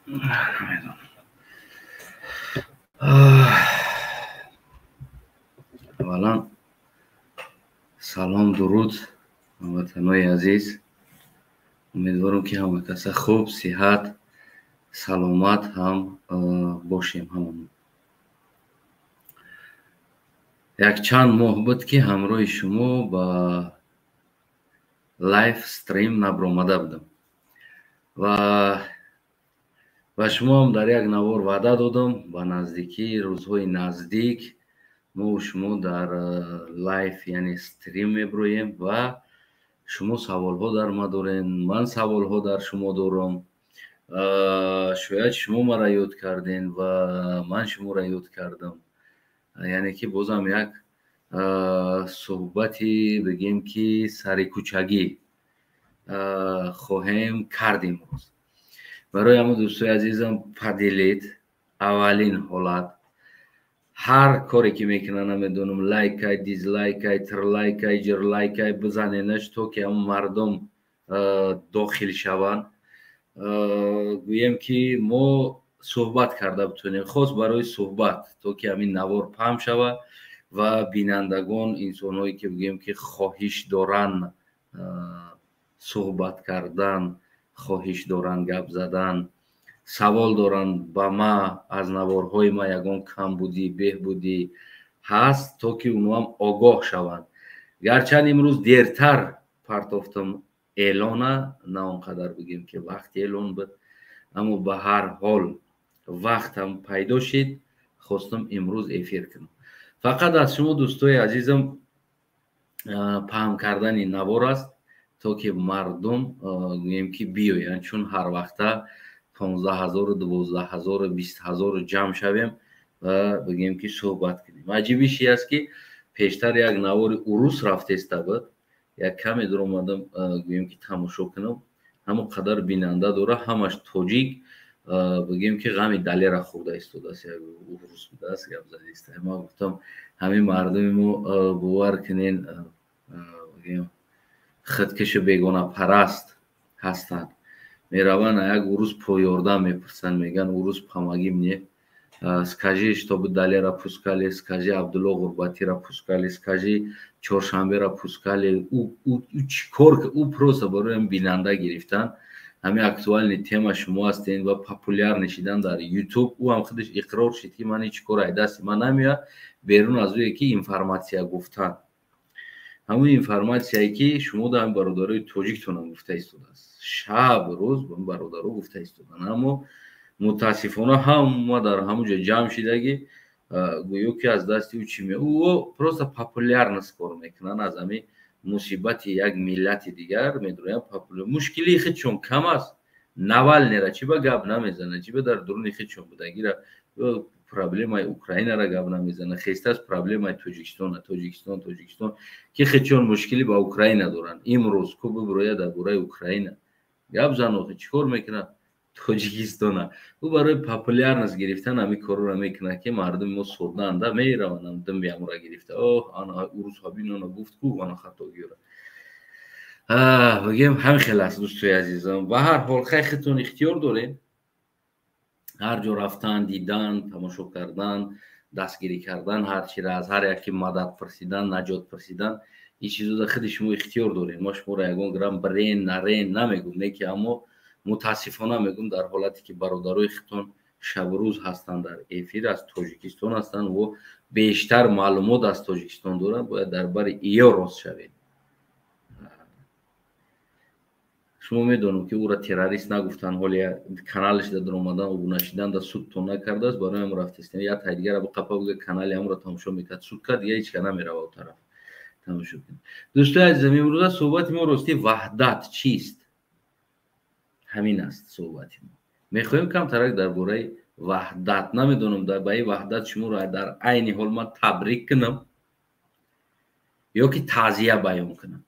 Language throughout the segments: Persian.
نمیدونم. اولا سلام درود هموطنای عزیز. امیدوارم که همه کس خوب صحت سلامت هم باشیم. همون یک چند ماه بود که همراه شما با لایف استریم نبرآمده بودم و شما هم در یک نوار وعده دادم با نزدیکی روزهای نزدیک ما و شما در لایف یعنی استریم میبرویم و شما سوال‌ها در ما دارین، من سوال‌ها در شما دارم. شاید شما مرا یاد کردین و من شما را یاد کردم. یعنی که بازم یک صحبتی بگیم که سری کوچگی خواهیم کردیم. برای همه دوستای عزیزم پدیلید اولین حالت هر کاری که میکنن نمیدونم لایک های دیزلایک های ترلایک های جرلایک های بزنینش تو که هم مردم داخل شوند. گویم که ما صحبت کرده بتونیم خاص برای صحبت تو که همین نوار پهم شود و بینندگان انسان هایی که بگیم که خواهش دارن صحبت کردن، خواهش دارن گپ زدن، سوال دارن با ما از نوارهای ما یگان کم بودی بهبودی هست تا که اونو هم آگاه شوند. گرچند امروز دیرتر پرتافتم اعلانه، نه اونقدر بگیم که وقت اعلان بود، اما به هر حال وقت هم پیدا شد خواستم امروز افیر کنم. فقط از شما دوستای عزیزم پهم کردن این نوار است تا که مردم گویم که بیاین، چون هر وقته 15,000 12,000 20,000 جمع شویم و بگیم که صحبت کنیم. عجیبیش است که پیشتر یک نوار عروس رفته است بود، یک کمی در اومدم گویم که تماشا کنم، همون قدر بیننده داره، همش تاجیک بگیم که غمی دلی را خورده ایستاده است، یک عروس بوده است گپ زده است. ما گفتم همین مردم ما باور کنین بگیم خودکش بیگانه پرست هستند. میروند یک عروس پویارده میپرسن، میگن عروس помоги мне, скажи чтобы далера пускали, скажи Абдулла Гурбати را пускали, скажи чоршанбе را пускали. او چیکار او просто برای بیننده گرفتن. همین اکتوال تема شما هستین و پاپولار نشیدن در یوتیوب. او هم خودش اقرار شد که من هیچ کار دست من نمیاد بیرون از او که اینفورماسیا گفتن. همون اینفورماسیایی که شما در برادرای تاجیکتون گفته ایستاده است، شب روز به برادرها گفته ایستادن، اما متاسفانه هم در همونجا جمع شدگی گویو که از دست او چی می او پروسا پاپولار نسکار میکنن، از همین مصیبت یک ملت دیگر میدونن پاپولار. مشکلی خودشون کم است، نوال نیره چی به گپ نمیزنه، چی به در درون خودشون بودگی را پرابلم های اوکراین را گپ نمیزنه، خیسته از پرابلم های تاجیکستان که خودشون مشکلی با اوکراین دارن. امروز کو برویا در برای اوکراین گپ زنه چیکار میکنه تاجیکستان، او برای پاپولار نس گرفتن همین کارو را میکنه که مردم ما سودند میروند دم بیام را گرفته آن عروس هابینو گفت کو آن خطا گیره بگیم همین خیلی است. دوستای عزیزم به هر حال خیختون اختیار دارین، هر جا رفتن دیدن تماشا کردن دستگیری کردن هر چی را از هر یکی مدد پرسیدن نجات پرسیدن این چیزو در خود شما اختیار دارین. ما شما را یگان گرم برین نرین نمیگم نه که، اما متاسفانه میگم در حالتی که برادرای خودتون شب و روز هستند در افیر از تاجیکستان هستند و بیشتر معلومات از تاجیکستان دارن، باید درباره ایو راست شوید. شما میدونم که او را تروریست نگفتن، حالی کانالش در اومدن و نشیدن در سود تو نکرده است، برای هم رفت است یا تا دیگه را با قپا بگه کانال هم را تماشا میکرد سود کرد دیگه هیچ کنه میره اون طرف تماشا کنید. دوستای عزیزم امروز صحبت ما راستی وحدت چیست؟ همین است صحبت ما. میخوایم کم ترک درباره وحدت، نمیدونم در بای وحدت شما را در عین حال من تبریک کنم یا که تعزیه بیان کنم.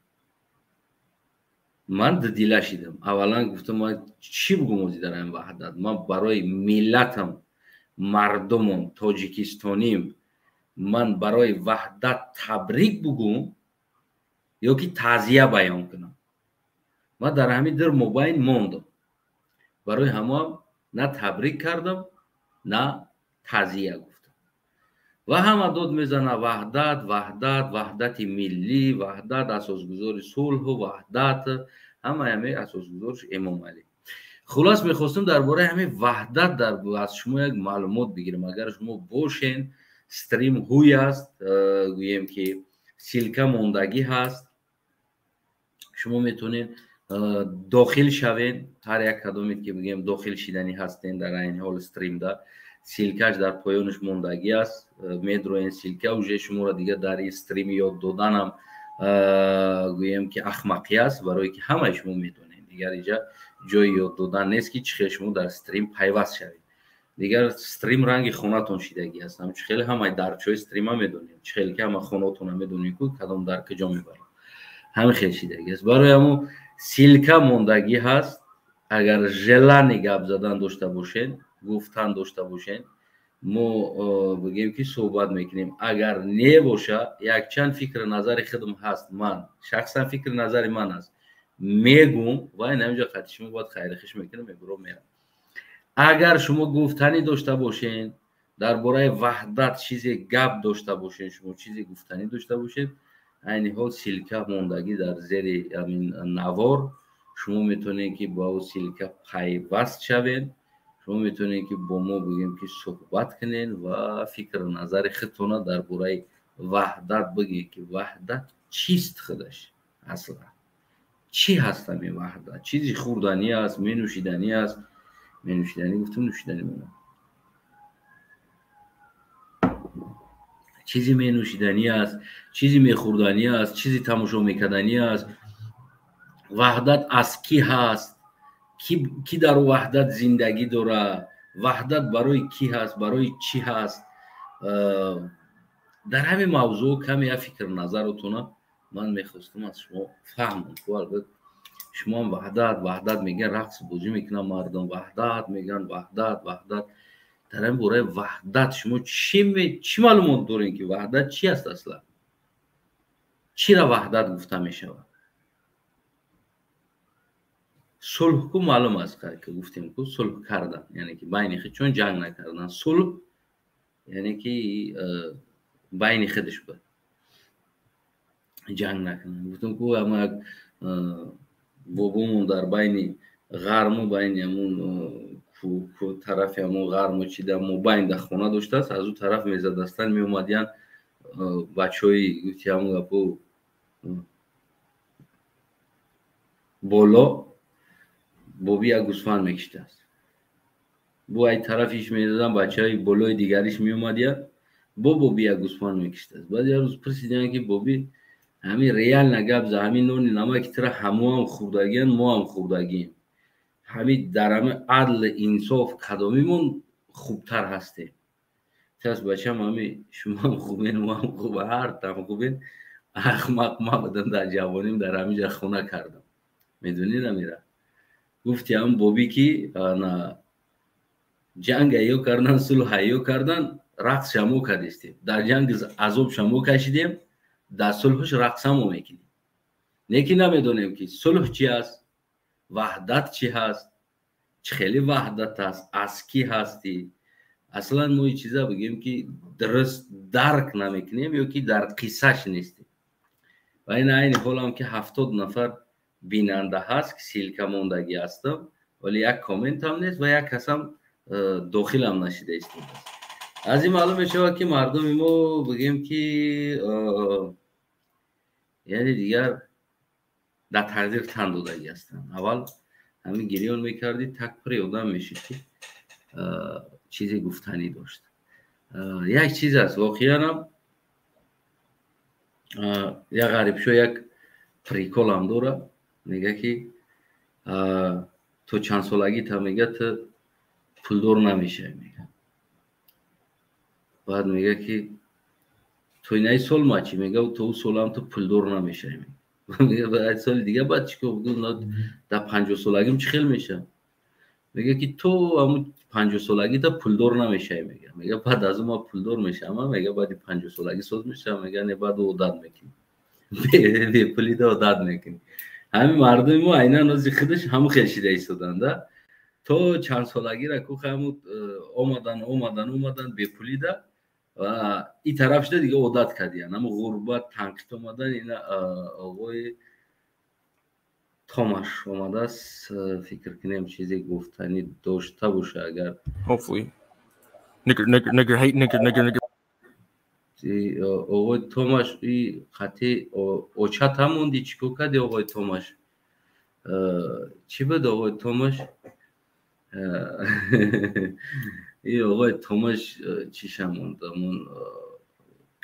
من دیله شدم، اولا گفتم من چی بگم در این وحدت، من برای ملتم مردمم تاجیکستانیم من برای وحدت تبریک بگم یا که تعزیه بیان کنم. من در همین در موبایل موندم، برای همه نه تبریک کردم نه تعزیه گفتم و همه داد میزنه وحدت وحدت وحدت ملی وحدت اساسگذار صلح و وحدت همه اساسگذارش امام علی. خلاص میخواستم درباره همین وحدت از شما یک معلومات بگیرم. اگر شما باشین استریم هوی است، گوییم که سیلکا موندگی هست، شما میتونین داخل شوین. هر یک کدومی که بگیم داخل شدنی هستین در این حال استریم دا سیلکاش در پایانش موندگی است، میدروین سیلکا اوجه شما را دیگه در استریم یاد دادنم گوییم که احمقی است، برای که همه شما میدونین دیگر اینجا جای یاد دادن نیست که چه شما در استریم پیوست شوید. دیگر استریم رنگ خونتون شیدگی است. هم خیلی همه درچای استریم ها میدونین، خیلی که همه خونتون هم میدونین که کدام در کجا میبرن، همه خیلی شیدگی است. برای همون سیلکا موندگی هست. اگر ژلانی گپ زدن داشته باشین، گفتن داشته باشین، ما بگیم که صحبت میکنیم. اگر نه باشه یک چند فکر نظر خودم هست، من شخصا فکر نظر من است میگم و این همینجا خطی شما باید خیرخش میکنم میبرم میرم. اگر شما گفتنی داشته باشین درباره وحدت چیزی گپ داشته باشین، شما چیزی گفتنی داشته باشین، این حال سیلکا موندگی در زیر همین نوار شما میتونین که با او سیلکا پیوست شوین. شما میتونین که با ما بگیم که صحبت کنین و فکر نظر خودتون درباره وحدت بگید که وحدت چیست خودش، اصلا چی هست این وحدت؟ چیزی خوردنی است، می نوشیدنی است؟ می نوشیدنی گفتم نوشیدنی مونم، چیزی می نوشیدنی است، چیزی می خوردنی است، چیزی تماشا میکردنی است. وحدت از کی هست؟ کی در وحدت زندگی داره؟ وحدت برای کی هست؟ برای چی هست؟ در همین موضوع کمی فکر نظرتون من میخواستم از شما فهمم. البته شما هم وحدت میگن رقص بازی میکنن مردم، وحدت میگن وحدت. در این باره وحدت شما چی معلومات دارین که وحدت چی است اصلا؟ چی را وحدت گفته میشود؟ صلح کو معلوم است که گفتیم که صلح کردن یعنی که بین خود، چون جنگ نکردن. صلح یعنی که بین خودش بود، جنگ نکردن. گفتم که اما یک بابامون در بین غرم و بین همون طرف همون غرم و چیده همون بین در خونه داشته است، از اون طرف میزدستن می اومدین بچه های گفتی همون گپو بالا بابی یک گوسفند میکشته است، بو ای طرفیش میدادن بچه های بالای دیگریش می اومدین بابی یک گوسفند میکشته است. بعد یه روز پرسیدن که بابی همین ریال نگب ز همین نون نمک تر همو هم خوردگین ما هم خوردگیم، همین در همه عدل انصاف کدامیمون خوبتر هستیم؟ چس بچه همین شما هم خوبین ما هم خوبه، هر تم خوبین. احمق ما بدن در جوانیم در همینجا خونه کردم. میدونی نمیره گفتی هم بابی که نه جنگ ایو کردن صلح ایو کردن رقص شمو کردیم، در جنگ عذاب شمو کشیدیم، در صلحش رقص همو میکنیم. نیکی نمیدونیم که صلح چی است، وحدت چی هست، چه خیلی وحدت هست، از کی هستی. اصلا ما این چیزا بگیم که درست درک نمیکنیم یا که در قصهش نیستیم. و این عین حال هم که 70 نفر بیننده هست که سیلکا موندگی هستم ولی یک کامنت هم نیست و یک کس هم داخل هم نشده است. از این معلوم میشه که مردم ما بگیم که یعنی دیگر در تقدیر تن دادگی هستن. اول همین گریون میکردی تک پر یادم میشه که چیزی گفتنی داشت. یک چیز است واقعا هم یک غریب شو یک پریکول هم داره، میگه که تو چند سالگی تا میگه تو پولدار نمیشه، میگه بعد میگه که تو این ای سال ما چی میگه تو سال هم تو پولدار نمیشه، میگه بعد سال دیگه بعد چی که بگو در 50 سالگیم چی خیل میشه، میگه که تو همون 50 سالگی تا پولدار نمیشه، میگه بعد از ما پولدار میشه، اما میگه بعد 50 سالگی سود میشه، میگه نه بعد عادت میکنی به پولی دا عادت میکنی. همین مردم ما عینا از خودش هم خیلی ایستادن ده تو چند سالگی را کو خمود اومدن بپولیده و این طرف شده دیگه عادت کردین. اما غربت تنقیط اومدن این آقای تاماش اومده است. فکر کنیم چیزی گفتنی داشته باشه. اگر hopefully nigger hate nigger آقای تاماش این خطی اوچت هم موندی چیکو کردی آقای تاماش؟ چی بود آقای تاماش؟ این آقای تاماش چیش هم موند همون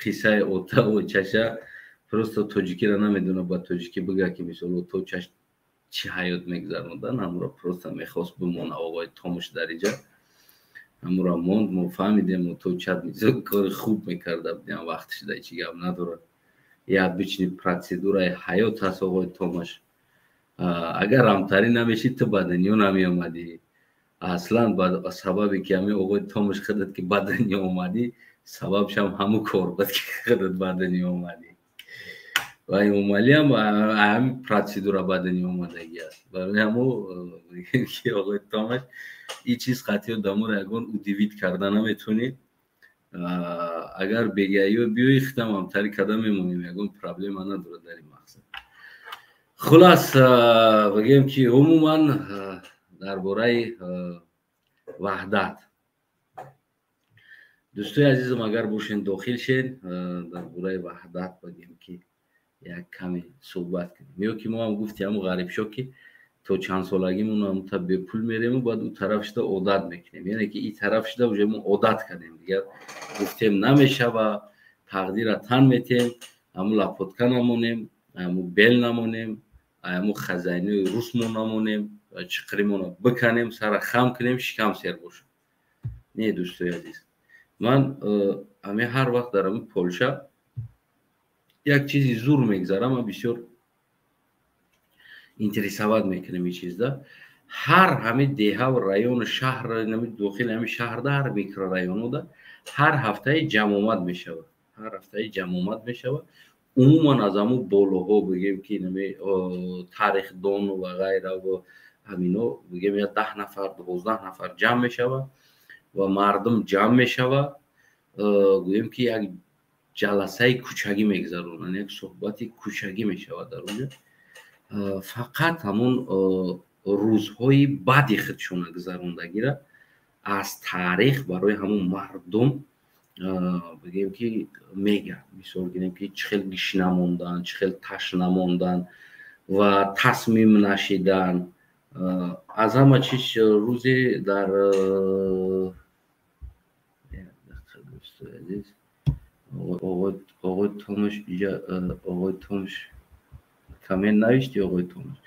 قصه اوتا و چشه پروستا توجیکی را نمیدونه با توجیکی بگه که مثلا تو چش چی حیات میگذروندن همون پروستا میخواست بمونه آقای تاماش در اینجا همون را موند. ما فهمیدیم تو چت میزد کار خوب میکرده بودیم وقتش در چی گم نداره. یاد بچینی پروسیدورای حیات هست آقای تاماش. اگر همتری نمیشید تو بدنیو نمی اومدی اصلا با سببی که همین آقای تاماش خودت که بدنی اومدی سببش هم همون کار بود که خودت بدنی اومدی و این اومالی هم همین پروسیدور بدنی اومدگی است. برای همون که آقای تاماش این چیز قطعی دامور اگون او دیوید کردن نمیتونی اگر بگیایی و بیایی ختم همتری کدام میمونیم اگون پرابلم نداره در این مقصد. خلاص بگیم که عموما درباره وحدت دوستای عزیزم اگر باشین داخل شین درباره وحدت بگیم که یک کمی صحبت کنیم. میو که ما هم گفتیم همون غریب شو که تو چند سالگیمون هم تا به پول میریم و بعد اون طرف شده عادت میکنیم. یعنی که این طرف شده وجه ما عادت کردیم دیگر گفتیم نمیشه و تقدیر تن میتیم همون لپوتکا نمونیم همون بیل نمونیم همون خزینه روسمون نمونیم و چقریمون بکنیم سر خم کنیم شکم سیر باشم. نه دوستای عزیز من همه هر وقت در همون پولشا یک چیزی زور میگذارم و بسیار انترسابت میکنم این چیز ده. هر همه دیه و رایون شهر داخل همه شهر ده هر میکرو رایونو ده هر هفته جمع آمد میشود عموما از همون بالاها بگیم که تاریخ دان و غیره و همینو بگیم یا 10 نفر 12 نفر جمع میشود و مردم جمع میشود بگیم که یک جلسه کوچگی میگذرونن یک صحبت کوچگی میشود در اونجا فقط همون روزهای بعدی خودشون گذروندگی را از تاریخ برای همون مردم بگیم که میگن مثال بگیم که چخیل گیش نموندن چخیل تش نموندن و تصمیم نشیدن از همه چیش روزی در آقای تاماش آقای تاماش کامل نوشتی آقای تاماش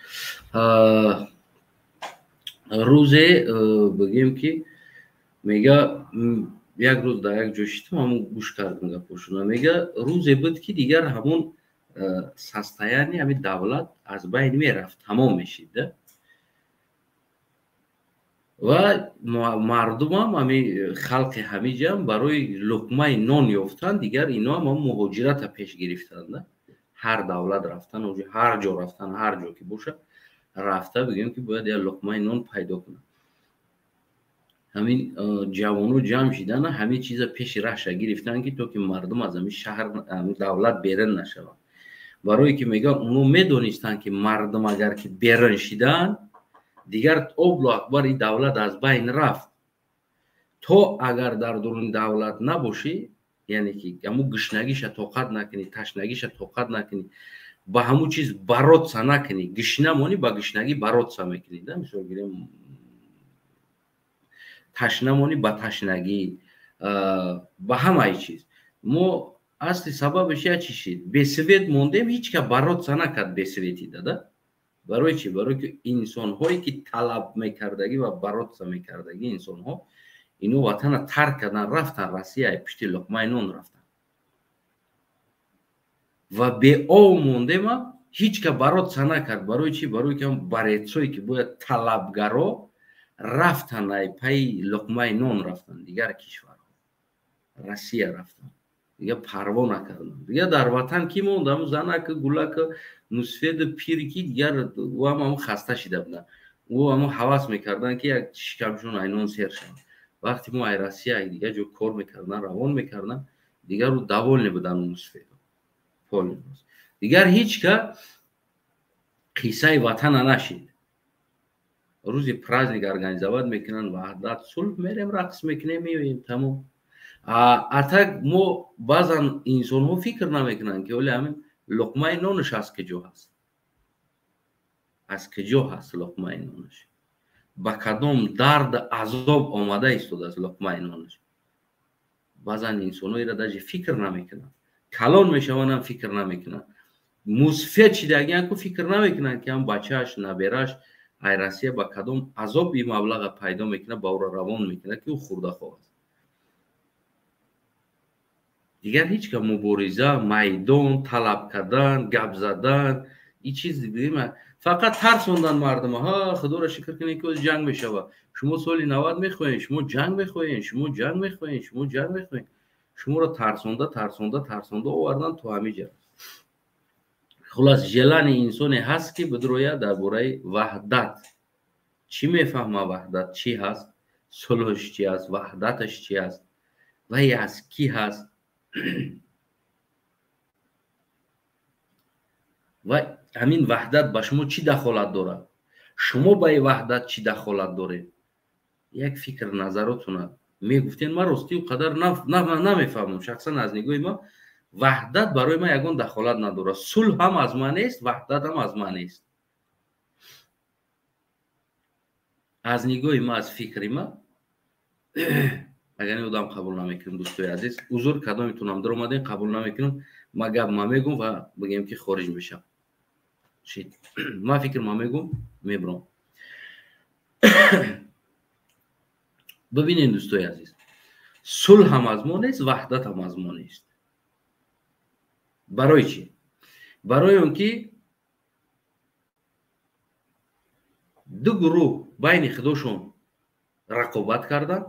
روزی بگیم که میگه یک روز در یک جوشیتم همون گوش کردم گپاشون میگه روزی بود که دیگر همون سستایانی همین دولت از بین میرفت تمام میشید و مردم هم همین خلق همین جمع برای لقمه نان یافتن دیگر اینا هم مهاجرت پیش گرفتن هر دولت رفتن هر جا رفتن هر جا که باشه رفته بگیم که باید یک لقمه نان پیدا کنن. همین جوانو جمع شدن همه چیز پیش رهش گرفتن که تو که مردم از همین شهر همین دولت بیرون نشون برای که میگن اونو میدونستن که مردم اگر که بیرون شدن دیگر اوبلا اکبر این دولت از بین رفت. تو اگر در درون دولت نباشی یعنی که همون گشنگیش طاقت نکنی تشنگیش طاقت نکنی با همون چیز برات سا نکنی گشنه مونی با گشنگی برات سا میکنی مثلا گیریم تشنه مونی با تشنگی با همه چیز ما اصلی سببش چی شد بسویت موندیم هیچ که برات سا نکرد بسویتی داده برای چی؟ برای که انسان هایی که طلب میکردگی و برات سا میکردگی انسان ها اینو وطن ترک کردن رفتن روسیه پشت لقمه نان رفتن و به او مونده ما هیچ که برات سا نکرد برای چی؟ برای که هم بریتسایی که باید طلبگرا رفتن پای لقمه نان رفتن دیگر کشور روسیه رفتن دیگه پروا نکردن دیگه در وطن کی موند همون زنک گلک نصفید پیری که دیگر و هم خسته شده بودن او اما حواس میکردن که یک شکمشون اینون سیر شد. وقتی ما ایراسیا دیگه جو کار میکردن روان میکردن دیگر رو دوال نبودن اون سفید پول دیگر هیچ که قصه وطن نشید. روزی پرازنیک ارگانیزovat میکنن وحدت صلح میریم رقص میکنیم میویم تمام. اتاق ما بعضا انسان ها فکر نمیکنن که ولی همین لقمه نانش از کجا هست، از کجا هست لقمه نانش، با کدام درد عذاب آمده ایستاده از لقمه نانش. بعضا انسان ها را در فکر نمیکنن، کلان میشوند هم فکر نمیکنن، مصفیه چی دیگه کو فکر نمیکنن که هم بچهش نبیرش ایراسیه با کدام عذاب این مبلغ پیدا میکنه با او روان میکنه که او خورده خواهد. دیگر هیچ که مبارزه میدان طلب کردن گپ زدن این چیز دیگه فقط ترسوندن مردم ها. خدا را شکر کنید که جنگ میشوه. شما سال 90 میخواین، شما جنگ میخواین، شما جنگ میخواین، شما جنگ میخواین، شما را ترسونده آوردن تو همه جا. خلاص جلن انسانی هست که بدرویه درباره وحدت چی میفهمه، وحدت چی هست، صلحش چی هست، وحدتش چی هست و از کی هست و همین وحدت با شما چی دخالت داره، شما با این وحدت چی دخالت داره. یک فکر نظراتونه میگفتین. ما راستی و قدر نمیفهمم شخصا از نگاه ما وحدت برای ما یگان دخالت نداره. صلح هم از ما نیست، وحدت هم از ما نیست. از نگاه ما، از فکر ما اگر این آدم قبول نمیکنم دوستای عزیز حضور کدامتون در اومدین قبول نمیکنم ما گپ ما میگم و بگیم که خارج میشم. ما فکر ما میگم میبرم. ببینین دوستای عزیز صلح هم از ما نیست، وحدت هم از ما نیست. برای چی؟ برای اون که دو گروه بین خودشون رقابت کردن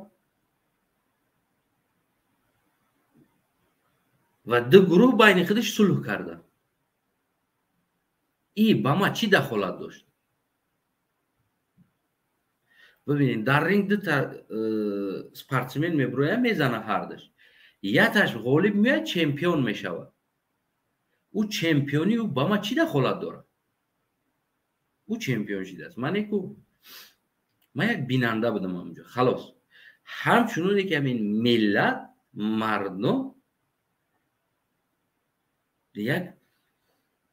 و دو گروه بین خودش صلح کردن. این با ما چی دخالت داشت؟ ببینید در رینگ دو تا سپورتسمن میبرویه میزنه هر دش. یکش غالب میاد چمپیون میشود. او چمپیونی او با ما چی دخالت داره؟ او چمپیون شده است. من یک بیننده بودم اونجا خلاص. همچنونه که همین ملت مردم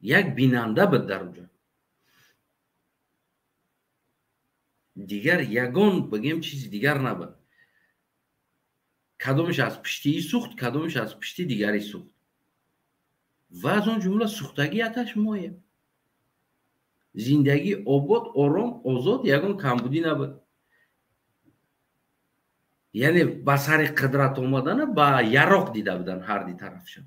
یک بیننده بود در اونجا. دیگر یگان بگیم چیزی دیگر نبود. کدومش از پشتی سوخت، کدومش از پشتی دیگری سوخت و از اون جمله سوختگی اتش مایه. زندگی آباد آرام آزاد یگان کمبودی نبود. یعنی با سر قدرت آمدن با یراق دیده بودن هر دی طرفشون.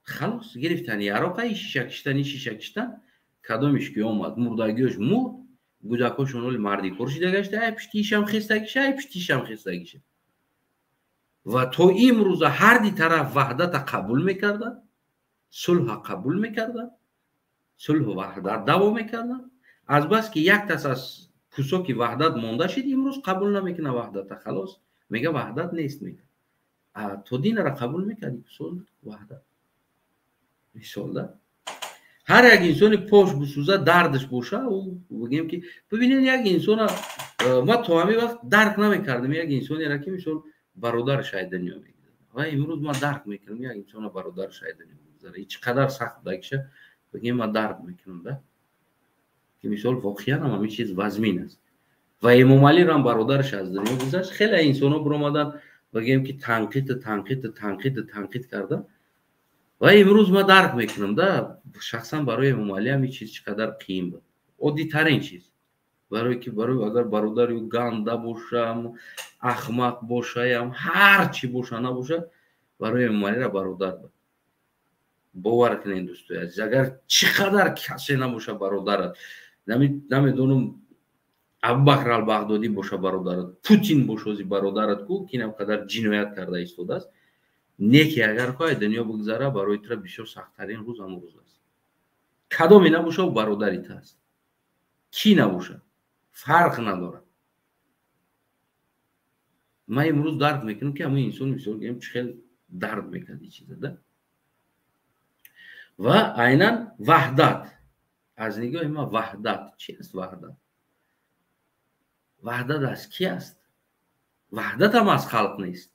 خلاص گرفتن یراق ای شیشه کشتن کدومش که آمد مردگیش مرد گودکاشون ولی مردی کورشیده گشته ای پشتیش هم خستگیشه ای پشتیش هم خستگیشه و تو امروز هر دی طرف وحدت قبول میکردن، صلح قبول میکردن، صلح و وحدت دوام میکردن. از بس که یک تاس از کوسوکی وحدت مونده شد امروز قبول نمیکنه وحدت. خلاص میگه وحدت نیست. میگه تو دین را قبول میکردی صلح وحدت مثال ده. هر یک انسان پاش بسوزه دردش باشه و بگیم که ببینید یک انسان ما تو همین وقت درک نمیکردیم یک انسانی را که مثال برادر شاید دنیا میگذاره و امروز ما درک میکنیم یک انسان برادر شاید دنیا میگذاره. چقدر سخت بگشه بگیم ما درک میکنیم ده که مثال واقعا هم همین چیز وزمین است و امام علی را برادرش از دنیا گذشت. خیلی انسان ها برآمدن بگیم که تنقید کردن و امروز ما درک میکنم ده شخصا برای امام علی هم چیز چقدر قیم بود. عادی ترین چیز برای که برای اگر برادر یو گنده باشه احمق باشه هم هر چی باشه نباشه برای امام علی را برادر بود. باور کنین دوستای عزیز اگر چقدر کسی نباشه برادرت نمیدونم ابوبکر البغدادی باشه برادرت، پوتین باشه برادرت کو که اینقدر جنایت کرده ایستاده است نیکی اگر که دنیا بگذره برای تو بسیار سخت‌ترین روز امروز است. کدام نباشه و برادریت است. کی نباشد فرق نداره. من امروز درد میکنم که همون انسان مثال گیم چه درد میکنه این چیزا ده. و عیناً وحدت از نگاه ما وحدت چی است؟ وحدت از کی است؟ وحدت هم از خلق نیست.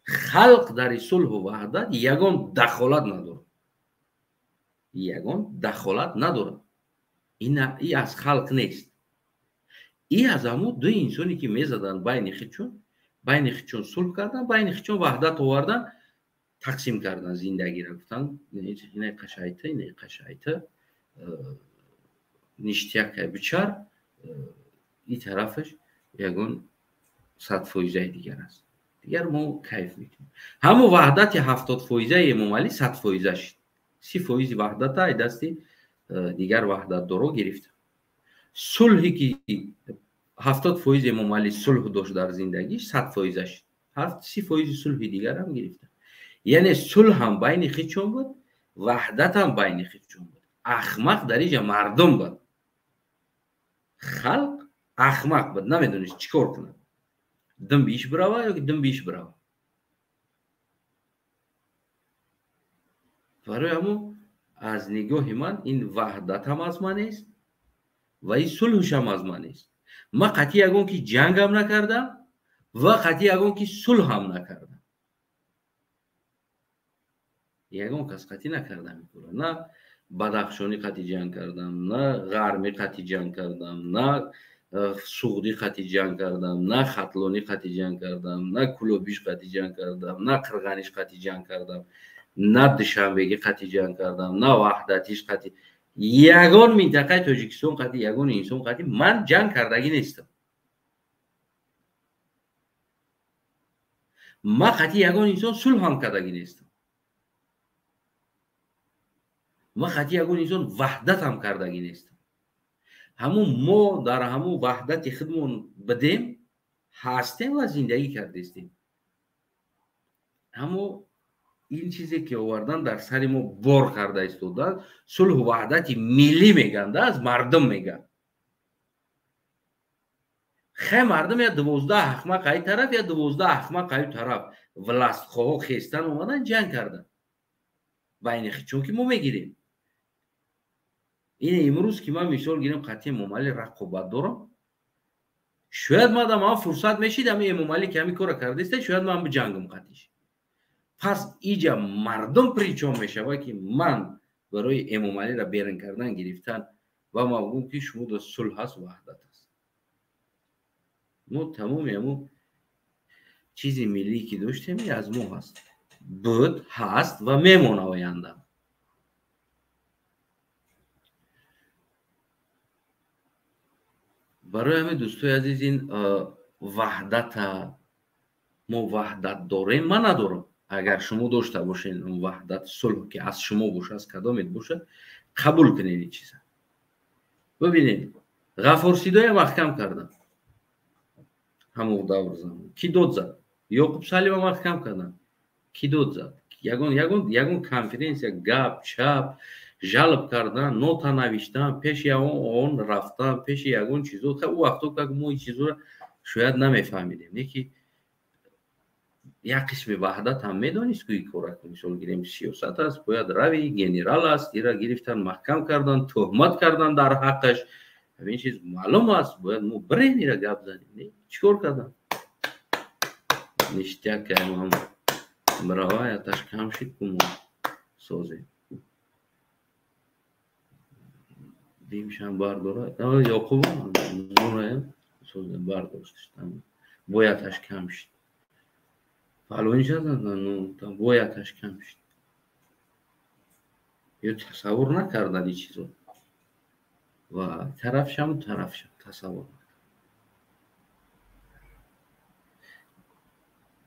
خلق در صلح و وحدت یگان دخالت نداره. این از خلق نیست. این از همون دو انسانی که میزدن بین خودشون صلح کردن، بین خودشون وحدت آوردن، تقسیم کردن زندگی را. گفتن اینه قشایته نیشتیک بیچار، این طرفش یگان 100% دیگر است. دیگر ما کیف میکنیم. همون وحدت 70% امام علی 100% شد. 30% وحدت های دستی دیگر وحدت دارو گرفت. صلحی که 70% امام علی صلح داشت در زندگیش 100% شد. 30% صلح دیگر هم گرفت. یعنی صلح هم بین خودشون بود، وحدت هم بین خودشون بود. احمق در اینجا مردم بود. خلق احمق بود، نمیدونست چیکار کنه. دم بیش براوه یا که دم بیش براوه. برای همون از نگاه من این وحدت هم از من است و این صلحش هم از من است. من قطعی اگون که جنگ هم نکردم و قطعی اگون که صلح هم نکردم. یگان کس قطعی نکردم. نه بدخشانی قطعی جنگ کردم، نه غرمی قطعی جنگ کردم، نه سعودی قطعی جنگ کردم، نه خطلانی قطعی جنگ کردم، نه کلوبیش قطعی جنگ کردم، نه قرغانیش قطعی جنگ کردم، نه دوشنبهگی قطعی جنگ کردم، نه وحدتیش قطعی. یگان منطقه تاجیکستان قطعی، یگان انسان قطعی من جنگ کردگی نیستم. من قطعی یگان انسان صلح هم کردگی نیستم. ما قطعی یگان انسان وحدت هم کردگی نیستم. همون ما در همون وحدت خودمون بدیم هستیم و زندگی کردیم. همون این چیزی که آوردن در سر ما بار کرده استودن صلح و وحدت ملی میگن، از مردم میگن. خیلی مردم یا 12 احمق ای طرف یا 12 احمق ای طرف ولستخواه خیستن اومدن جنگ کردن بین خودشون که ما میگیریم. این امروز که من مثال گیرم قطعی امام علی رقابت دارم، شاید من فرصت میشید امام علی که همین کار کرده است، شاید من به جنگم قطعیش. پس اینجا مردم پریچان میشه که من برای امام علی را بیرون کردن گرفتن و ما بگم که شما در صلح هست و وحدت است. ما تمام همون چیزی ملی که داشتیم از ما هست، بود، هست و میمونه آینده. برای همه دوستای عزیز این وحدت ما وحدت داریم، من ندارم. اگر شما داشته باشین اون وحدت صلح که از شما باشه، از کدامت باشه، قبول کنین این چیزا. ببینید غفارسیدای محکم کردن همون دور زمان کی داد زد؟ یعقوب سلیم محکم کردن کی داد زد؟ یگون کنفرانس گپ چپ جلب کردن، نوتا نوشتن، پیش اون رفتن، پیش یگون چیزو که او وقتا که ما این چیزو رو شاید نمیفهمیدیم. یکی یک قسم وحدت هم میدانست که این کار مثال گیریم سیاست است، باید روی گنرال است، ایرا گرفتن محکم کردن، تهمت کردن در حقش. همین چیز معلوم است، باید ما بریم ایرا گپ زنیم. چیکار کردن؟ نشتیک که هم برای اتش کم شد که ما سازیم. دیمشان بارداره یعقوب هم سازیم بارداشتن باید اتش کم شد. فعلوانی شدن باید اتش کم شد. یا تصور نکردن این چیزو و طرفشم تصور نکردن.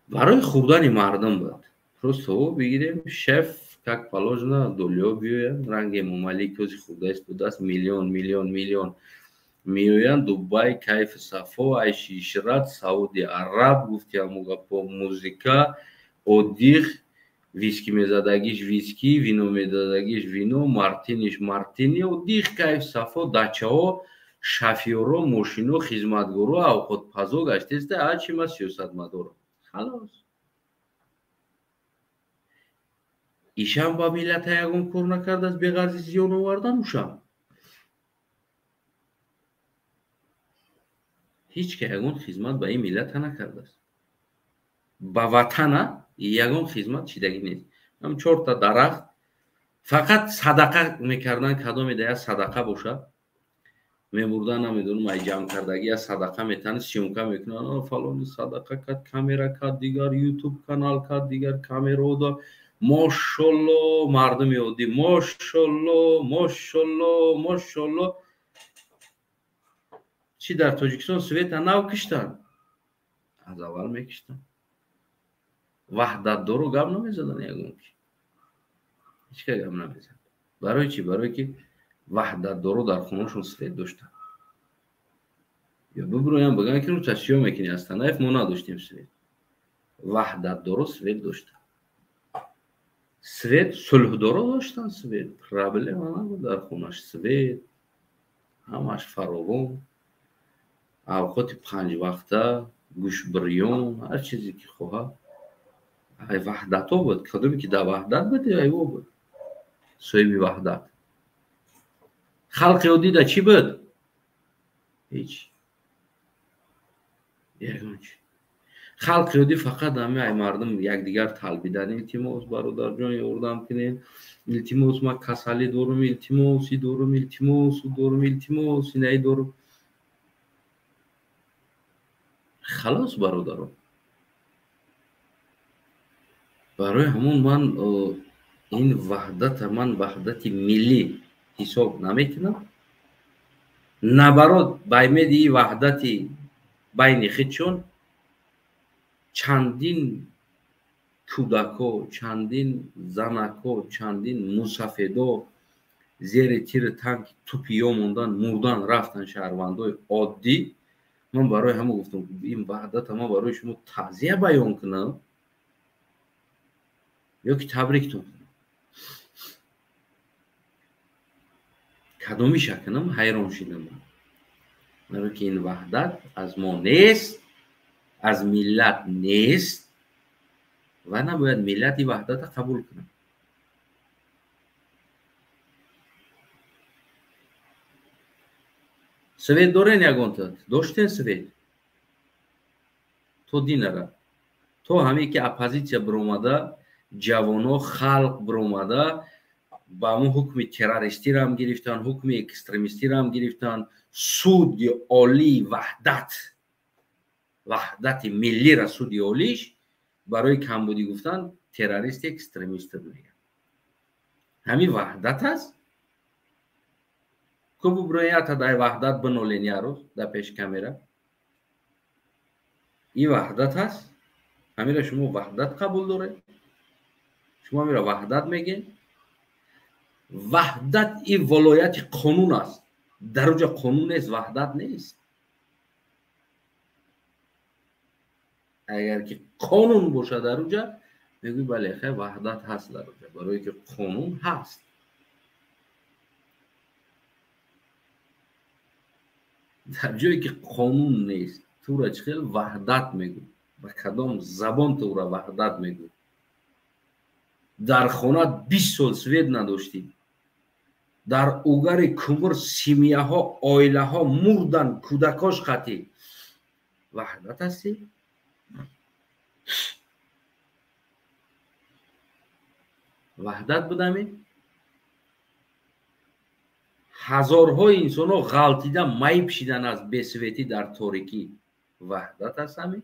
برای خوردن مردم بود. просто بگیریم شف как положено دولیا بیاین رنگ ممالی که خورده است بود است میلیون میویان دوبای کیف صفا عیش اشرت سعودی عرب گفتیم موقع با موزیکا اودیخ виски мезадагиш виски, вино медадагиш вино, мартиниш мартини, дих кайф сафо, дачаҳо, шофёро, мошино, хизматгоро авқотпазо гаштеста, ҳарчи ма сиёсатмадорам. халос. ишам ба миллата ягон кор накардааст бе ғарзи зиён овардан ушам. ҳеҷ ка ягон хизмат ба ин миллата накардааст. ба ватана ягон хизмат чидагӣ нест. ҳам 4 та дарахт фақат садақа мекардан, кадомеда як садақа бошад, мебурдан намедонам ай ҷамъкардагӣ як садақа метани сёмка мекунад, фалони садақа кард, камера кард, дигар ютуб канал кард, дигар камерао дод, мошолло, мардуми оддӣ мошолло, мошолло, мошолло. чӣ дар тоҷикистон света нав киштанд? аз аввал мекиштанд. ваҳдатдоро гап намезадан ягон ки. ҳеҷ ка гап намезад. барои чӣ? барое ки ваҳдатдоро дар хонашон свет доштанд. ё бибироям бигӯянд ки нута чиё мекунӣ, аз Танаев мо надоштем свет. ваҳдатдоро свет доштанд. свет сулҳдоро доштанд. свет проблема набуд дар хонаш. свет ҳамаш фаровон, авқоти панҷвақта, гӯшбирён, ҳар чизе ки хоҳад. ай ваҳдато буд. кадоме ки дар ваҳдат буд, айво буд. соҳиби ваҳдат. халқи оддӣ да чӣ буд? ҳеҷ. ягон чӣ. халқи оддӣ фақат ҳамин ай мардум якдигар талбидан, илтимос бародарҷон ёрдам кунед, илтимос ман касалӣ дорум, илтимос и дорум, илтимос у дорум, илтимос инаи дорум. халос бародарон. барои ҳамон ман ин ваҳдата ман ваҳдати миллӣ ҳисоб наметунам. набарот баймеди ваҳдати байни худшон чандин кӯдако, чандин занако, чандин мусафедо зери тири танки тупи ё мондан, мурдан, рафтан шаҳрвандои оддӣ. ман барои ҳама гуфтам ин ваҳдата ман барои шумо таъзия баён кунам ё ки табриктон кунам. кадомиша кунам? ҳайрон шудам. барои ки ин ваҳдат аз мо нест, аз миллат нест ва набояд миллат ин ваҳдата қабул кунад. свет дорен ягонта? доштен свет? то динара. то ҳаме ки оппозитсия биромада, ҷавоно, халқ биромада, ба мо ҳукми террористиram гирифтанд, ҳукми экстремистиram гирифтанд, суди олии ваҳдат, ваҳдати миллира суди олиш барои камбудӣ гуфтан террорист экстремист мегӯяд. ҳамин ваҳдат аст. ку бубироята дай ваҳдат бинолен ярӯз дар пеши камера. ин ваҳдат аст. ҳамира шумо ваҳдат қабул доред? шумо ҳамира ваҳдат мегӯед? ваҳдат ин волояти қонун аст. дар уҷа қонун нест, ваҳдат нест. агар ки қонун бошад дар уҷа, мегӯи бале хай ваҳдат ҳаст дар уҷа, барое ки қонун ҳаст. дар ҷое ки қонун нест, тура чӣ хел ваҳдат мегӯ? ба кадом забон тура ваҳдат мегӯ? дар хонат 20 сол свет надоштӣ. дар угари кумр семьяҳо, оилаҳо мурдан, кӯдакош қатӣ. ваҳдат ҳастӣ? ваҳдат будами? ҳазорҳои инсонҳо ғалтида май пишидан аз бесветӣ дар торикӣ. ваҳдат аст ҳамин?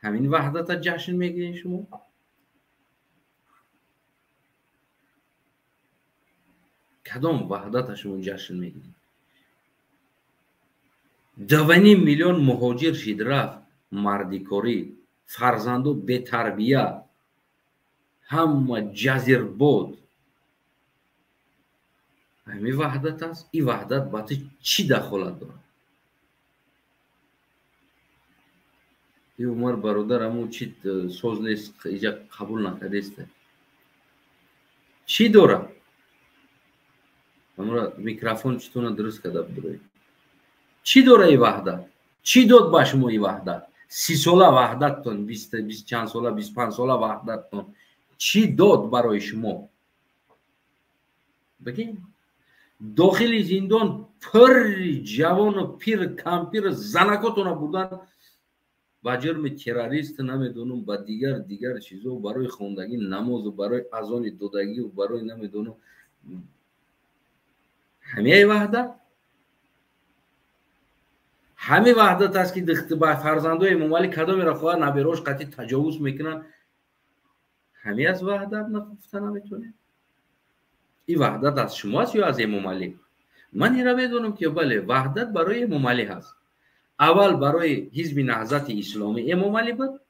ҳамин ваҳдата ҷашн мегиред шумо? кадом ваҳдата шумо ҷашн мегиред? 2.5 миллион муҳоҷир шид рафт, мардикорӣ, фарзандо бетарбия, ҳама ҷазирбод. ҳамин ваҳдат аст? ин ваҳдат ба ту чӣ дахолат дорад? این عمر برادرم چی سوز نیست اینجا قبول نکرده چی داره؟ امروز میکروفون چطور درست کرده بروی چی داره این وحدت؟ چی داد به شما این وحدت؟ 30 ساله وحدتتون 20 چند ساله 25 ساله وحدتتون چی داد برای شما؟ بگین داخل زندان پر جوان و پیر کمپیر زنکاتون بودن با جرم تروریست نمیدونم با دیگر چیزو برای خوندگی نماز و برای اذان دودگی و برای نمیدونم همه وحدت همه وحدت است که با فرزندای امام علی کدام را خواه نبیروش قطعی تجاوز میکنن همه از وحدت نگفته نمیتونه این وحدت از شماست یا از امام علی من این را میدونم که بله وحدت برای امام علی هست اول برای حزب نهضت اسلامی امام علی بود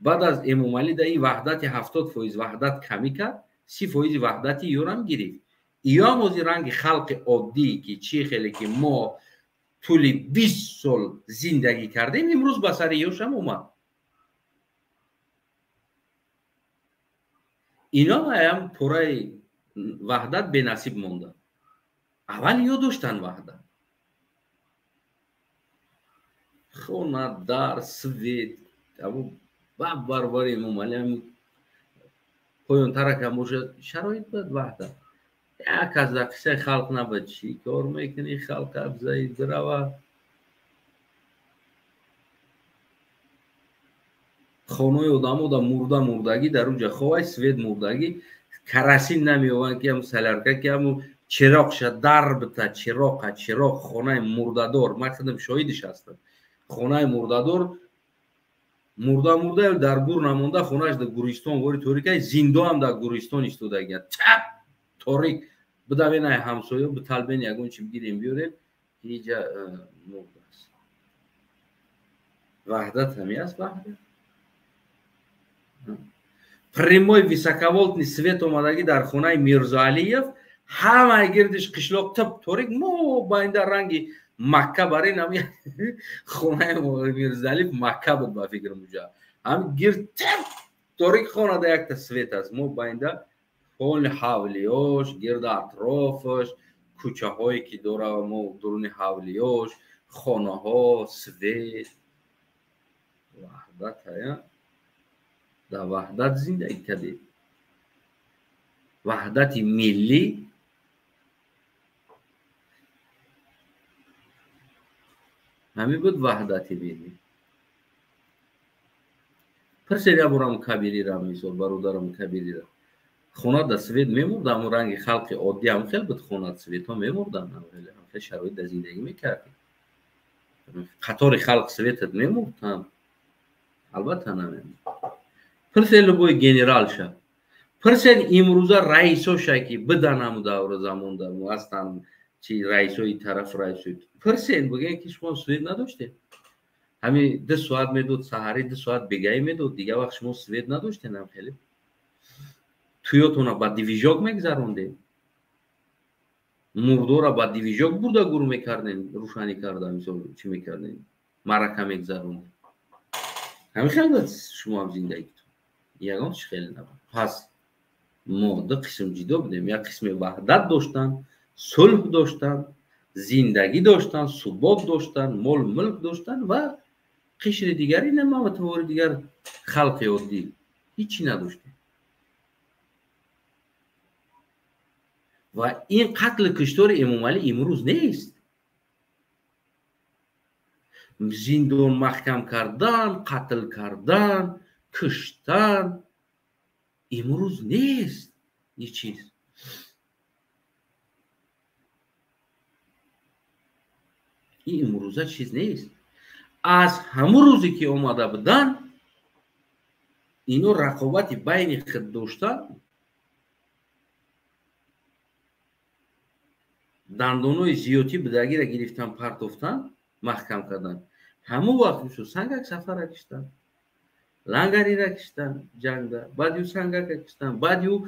بعد از امام علی در این وحدت 70% وحدت کمی کرد 30% وحدت یورم گرفت یا موزی رنگ خلق عادی که چی خیلی که ما طول 20 سال زندگی کردیم امروز به سر یوش هم اومد اینا هم پوره وحدت به نصیب مونده اول یا داشتن وحدت خونه در سوید ابو باب بربر امام علی هم پایان ترک هم شرایط بود وحدت یک از اقصه خلق نبود چی کار میکنی خلق افزایی بروه خانه آدم ها در مردگی در اونجا خواه سوید مردگی کراسین نمیوان که هم سلرکه که هم چراغ شد در بتا چراغ خانه مرددار مقصدم شاهدش هستم خانه مرددار مرده در گور نمونده خونهش در گوریستان واری طوری که زندو هم در گوریستان استودگی تپ تاریک بده بینه همسایه به طلبین یکون چی بگیریم بیاریم اینجا مرده است وحدت همی است وحدت پریموی ویساکاولتنی سویت اومدگی در خونه میرزا علیف همه گردش قشلاق تب تاریک مو با این در رنگی مکه برای نمی خونه میرزا علیف مکه بود با فکر مجا هم گرد تب تاریک خونه در یک سویت است مو با این در کل حولیاش گرد اطرافش کوچه هایی که داره مو درون حولیاش خانه ها سویت وحدت هیا در وحدت زندگی کردیم وحدت ملی همین بود وحدت ملی پرسیدی برام کبیری را میسور برادرم کبیری را خونه در سوید میمورد همون رنگ خلق عادی هم خیلی بود خونه سوید ها میموردن خیلی شرایط در زندگی میکردیم قطار خلق سویدت میمورد هم البته نمیمورد پرسیدی بوی گنرال شد پرسیدی امروزه رئیس ها شکی بدنم دور زمان در مو هستن چی رئیس های طرف رئیس های پرسیدی بگه که شما سوید نداشته همین 2 ساعت میدود سحری 2 ساعت بگاهی میدود دیگه وقت شما سوید نداشته نم خیلی تویوتونا با دیویژوک میگذرونده مردو را با دیویژوک بوده گروه میکردن روشنی کرده مثال چی میکردن مرکه میگذرونده همین خیلی شما هم زندگی یگانش خیلی نبود پس ما 2 قسم جدا بودیم یک قسم وحدت داشتن صلح داشتن زندگی داشتن ثبات داشتن مال ملک داشتن و قشر دیگری نه و طور دیگر خلق عادی هیچی نداشتن و این قتل کشتار امام علی امروز نیست زندان محکم کردن قتل کردن کشتن امروز نیست این چیز این امروزه چیز نیست از همون روزی که اومده بودن اینو رقابت بین خود داشتن دندانوی زیوتی بدگی را گرفتن پرتفتن محکم کردن همون وقت شو سنگک سفر را کشتن لنگری را کشتن جنگ ده بعد یو سنگک کشتن بعد یو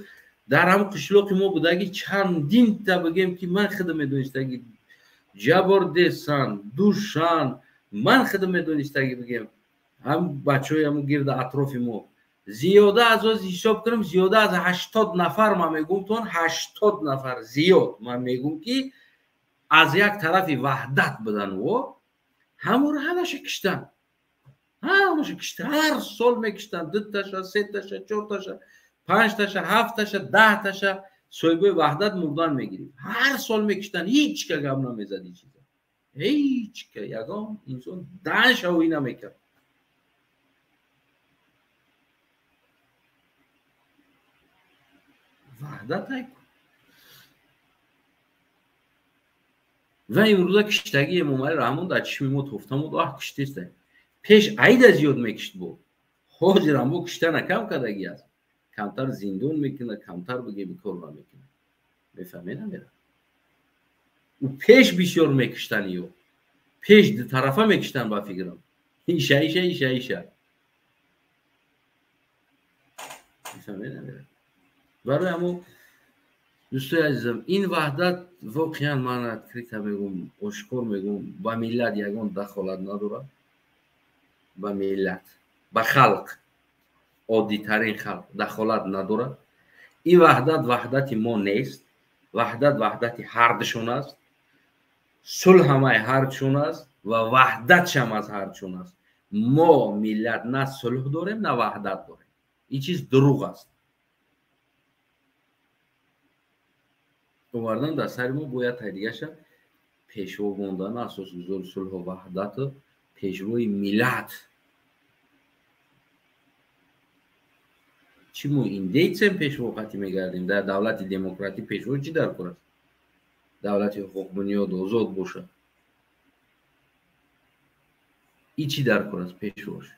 در همون قشلاق ما بدگی چندین تا بگیم که من خدمه دونستگی جبردستان دوشان من خدمه دونستگی بگیم هم بچه‌ای هم گرد اطراف ما زیاده از حساب کنم زیاده از 80 نفر من میگم تون 80 نفر زیاد من میگم که از یک طرف وحدت بدن و همون همش کشتن همش کشتن هر سال میکشتن 2 تاشا 3 تاشا 4 تاشا 5 تاشا 7 تاشا 10 تاشا صاحب وحدت مردان میگیریم هر سال میکشتن هیچ که گم نمیزد این چیزا هیچ که یگان انسان دانش اوی نمیکرد وحدت های و امروز کشتگی امام رحمان در چشم ما توفتم و آه کشتیست پیش عید زیاد میکشت بود حاج رامبو کشتن کم کدگی است کمتر زندون میکنه کمتر بگه بیکار نمیکنه میفهمی نمیره او پیش بسیار میکشتن یو پیش دو طرفه میکشتن با فکرم ایشه میفهمی نمیره برای همون دوستای عزیزم این وحدت واقعا من تکریتا میگم اشکر میگم با ملت یگان دخالت نداره با ملت با خلق عادی ترین خلق دخالت نداره این وحدت ما نیست وحدت هردشون است صلح هم هردشون است و وحدت هم از هردشون است ما ملت نه صلح داریم نه وحدت داریم این چیز دروغ است اومدن در سر ما باید تدیگه پیشوا موندن اساس گذار صلح و وحدت پیشوای ملت چی ما این دیتسم پیشوا وقتی میگردیم در دولت دموکراتی پیشوا چی در کار است دولت حقوق بنیاد آزاد باشه این چی در کار است پیشواش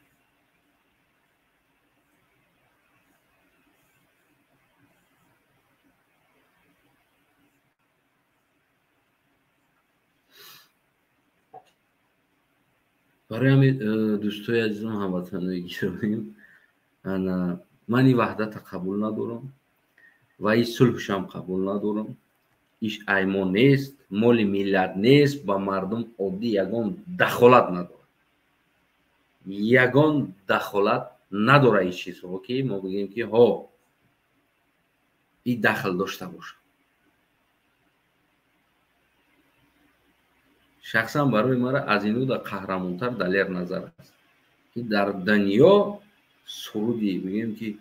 برای همین دوستای عزیزم هموطنای گرامی من این وحدت قبول ندارم و این صلحش هم قبول ندارم ایش ایمان نیست مال ملت نیست با مردم عادی یگان دخالت نداره این چیزها که ما بگیم که ها این دخل داشته باشه شخصا برای مرا از اینو در قهرمانتر دلیر نظر است که در دنیا سرودی بگیم که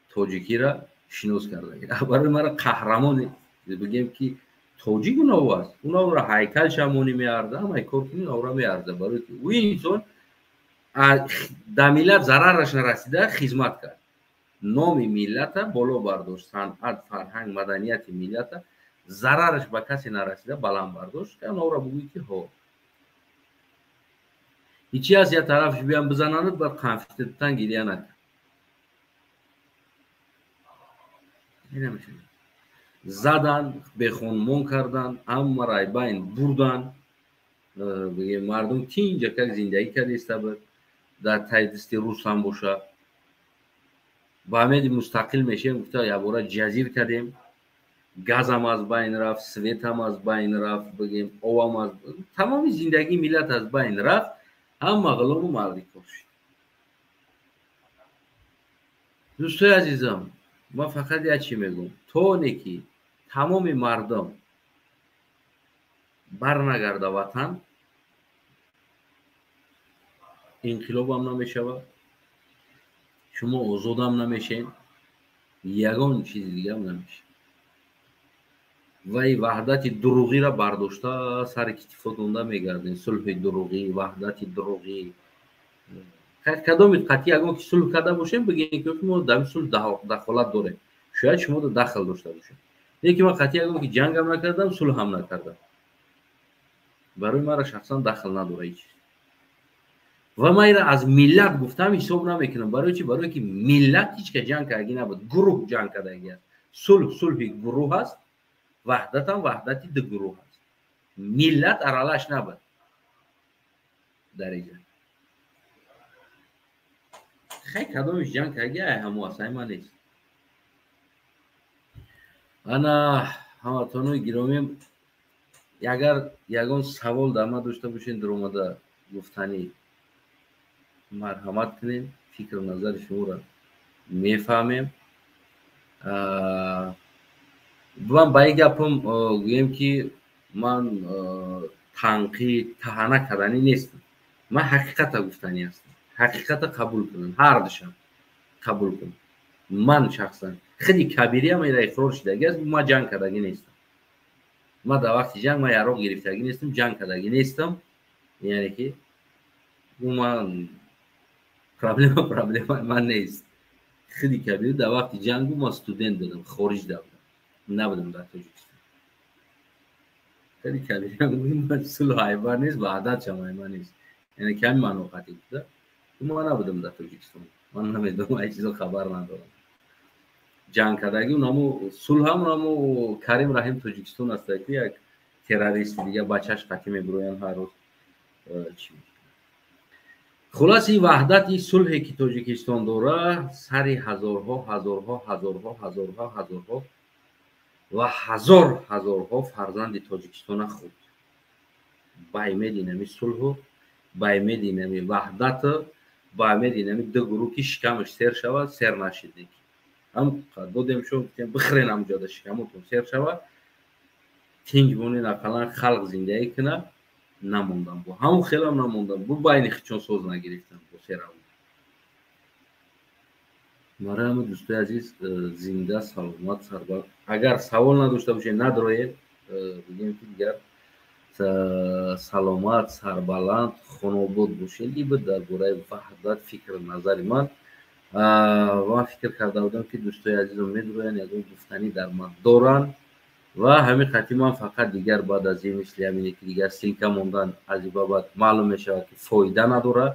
تاجیکی را شناس کرده برای مرا قهرمان بگیم که تاجیک اونها است اونها را هیکل شمونی میارده هم هیکل کنین اونها میارده برای که او انسان در ملت ضررش نرسیده خدمت کرد نام ملت بالا برداشت صنعت فرهنگ مدنیت ملت ضررش به کسی نرسیده بلند برداشت که اونها را بگویی که ها هیچی از یه طرفش بیان بزنند بر کنفیتتن گیریه نکن زدن بخونمون کردن هم رای بین بردن مردم که اینجا که زندگی کرده است در تایدستی روس هم باشه با همه مستقل میشیم گفته یا بورا جزیر کردیم گاز هم از بین رفت سویت هم از بین رفت بگیم او هم از تمام زندگی ملت از بین رفت هم مغلوب و مغلوب شد دوستای عزیزم ما فقط یه چی میگم تو نکی تمام مردم برنگرده وطن انقلاب هم نمیشود شما آزاد هم نمیشین یگان چیز دیگه هم نمیشه و این وحدت دروغی را برداشته سر کتفات اونده میگردین صلح دروغی وحدت دروغی کدام قطعی اگر که صلح کرده باشیم بگین که ما در صلح دخالت داریم شاید شما دخل داشته باشید یکی من قطعی اگر که جنگ هم نکردم صلح هم نکردم برای من شخصا دخل نداره هیچ و من را از ملت گفتم حساب نمیکنم برای چی برای که ملت هیچ که جنگ کرده نبود گروه جنگ کرده است صلح گروه است وحدت هم وحدتی دو گروه است ملت ارالش نبود در اینجا خیلی کدامش جنگ کرده همو اصلا من نیست انا هموطنان گرامی اگر یگان سوال در ما داشته باشین در اومده گفتنی марҳамат кунем, фикру назари шуморо мефаҳмем. ман ба ин гапам гӯем ки ман танқид, таҳана карданӣ нестам. ман ҳақиқата гуфтанӣ ҳастам. ҳақиқата қабул кунам, ҳар душам қабул кунам. ман шахсан хеле кабириам ира иқрор шудагӣ аст, ман ҷанг кардагӣ нестам. ман дар вақти ҷанг ман яроқ гирифтагӣ нестам, ҷанг кардагӣ нестам. яъне ки ман проблема ман нест. хеле кабир дар вақти ҷангу ман студент будам, хориҷда будам, набудам дар Тоҷикистон. хеле кабириам ман сулҳ айба нест, ваҳдатшам айба нест. яъне ки ҳамин маноқати гуфта ман набудам дар Тоҷикистон. ман намедонам, ай чизо хабар надорам. ҷанг кардагӣ намо сулҳам намо Карим Раҳим Тоҷикистон аст ки як террорист дига бачаш қатӣ мебироян ҳар рӯз. хулоси ваҳдати сулҳе ки Тоҷикистон дора сари ҳазорҳо ва ҳазорҳо фарзанди Тоҷикистона хурд. ба имеди нами сулҳу, ба имеди нами ваҳдату, ба имеди нами ду гурӯҳ ки шикамаш сер шавад, сер нашид. ҳам додем шо бихӯрен ҳамҷода шикамотон сер шавад, тинҷ бонед ақаллан халқ зиндаӣ кунад. намондам, бо ҳамон хелам намондам, бо байни хичон соз нагирифтам бо серам. мараҳама дӯстои азиз, зинда саломат сарбаланд. агар савол надошта бошед, надроед, бигем ки дигар саломат сарбаланд хонобод бошед. ин буд дар бораи ваҳдат фикр назари ман. ман фикр карда будам ки дӯстои азизам медроянд, ягон гуфтанӣ дар ман доранд ва ҳамин қатъи ман фақат дигар баъд аз ин мисли ҳамине ки дигар силка мондан аз ин бабад маълум мешавад ки фоида надорад.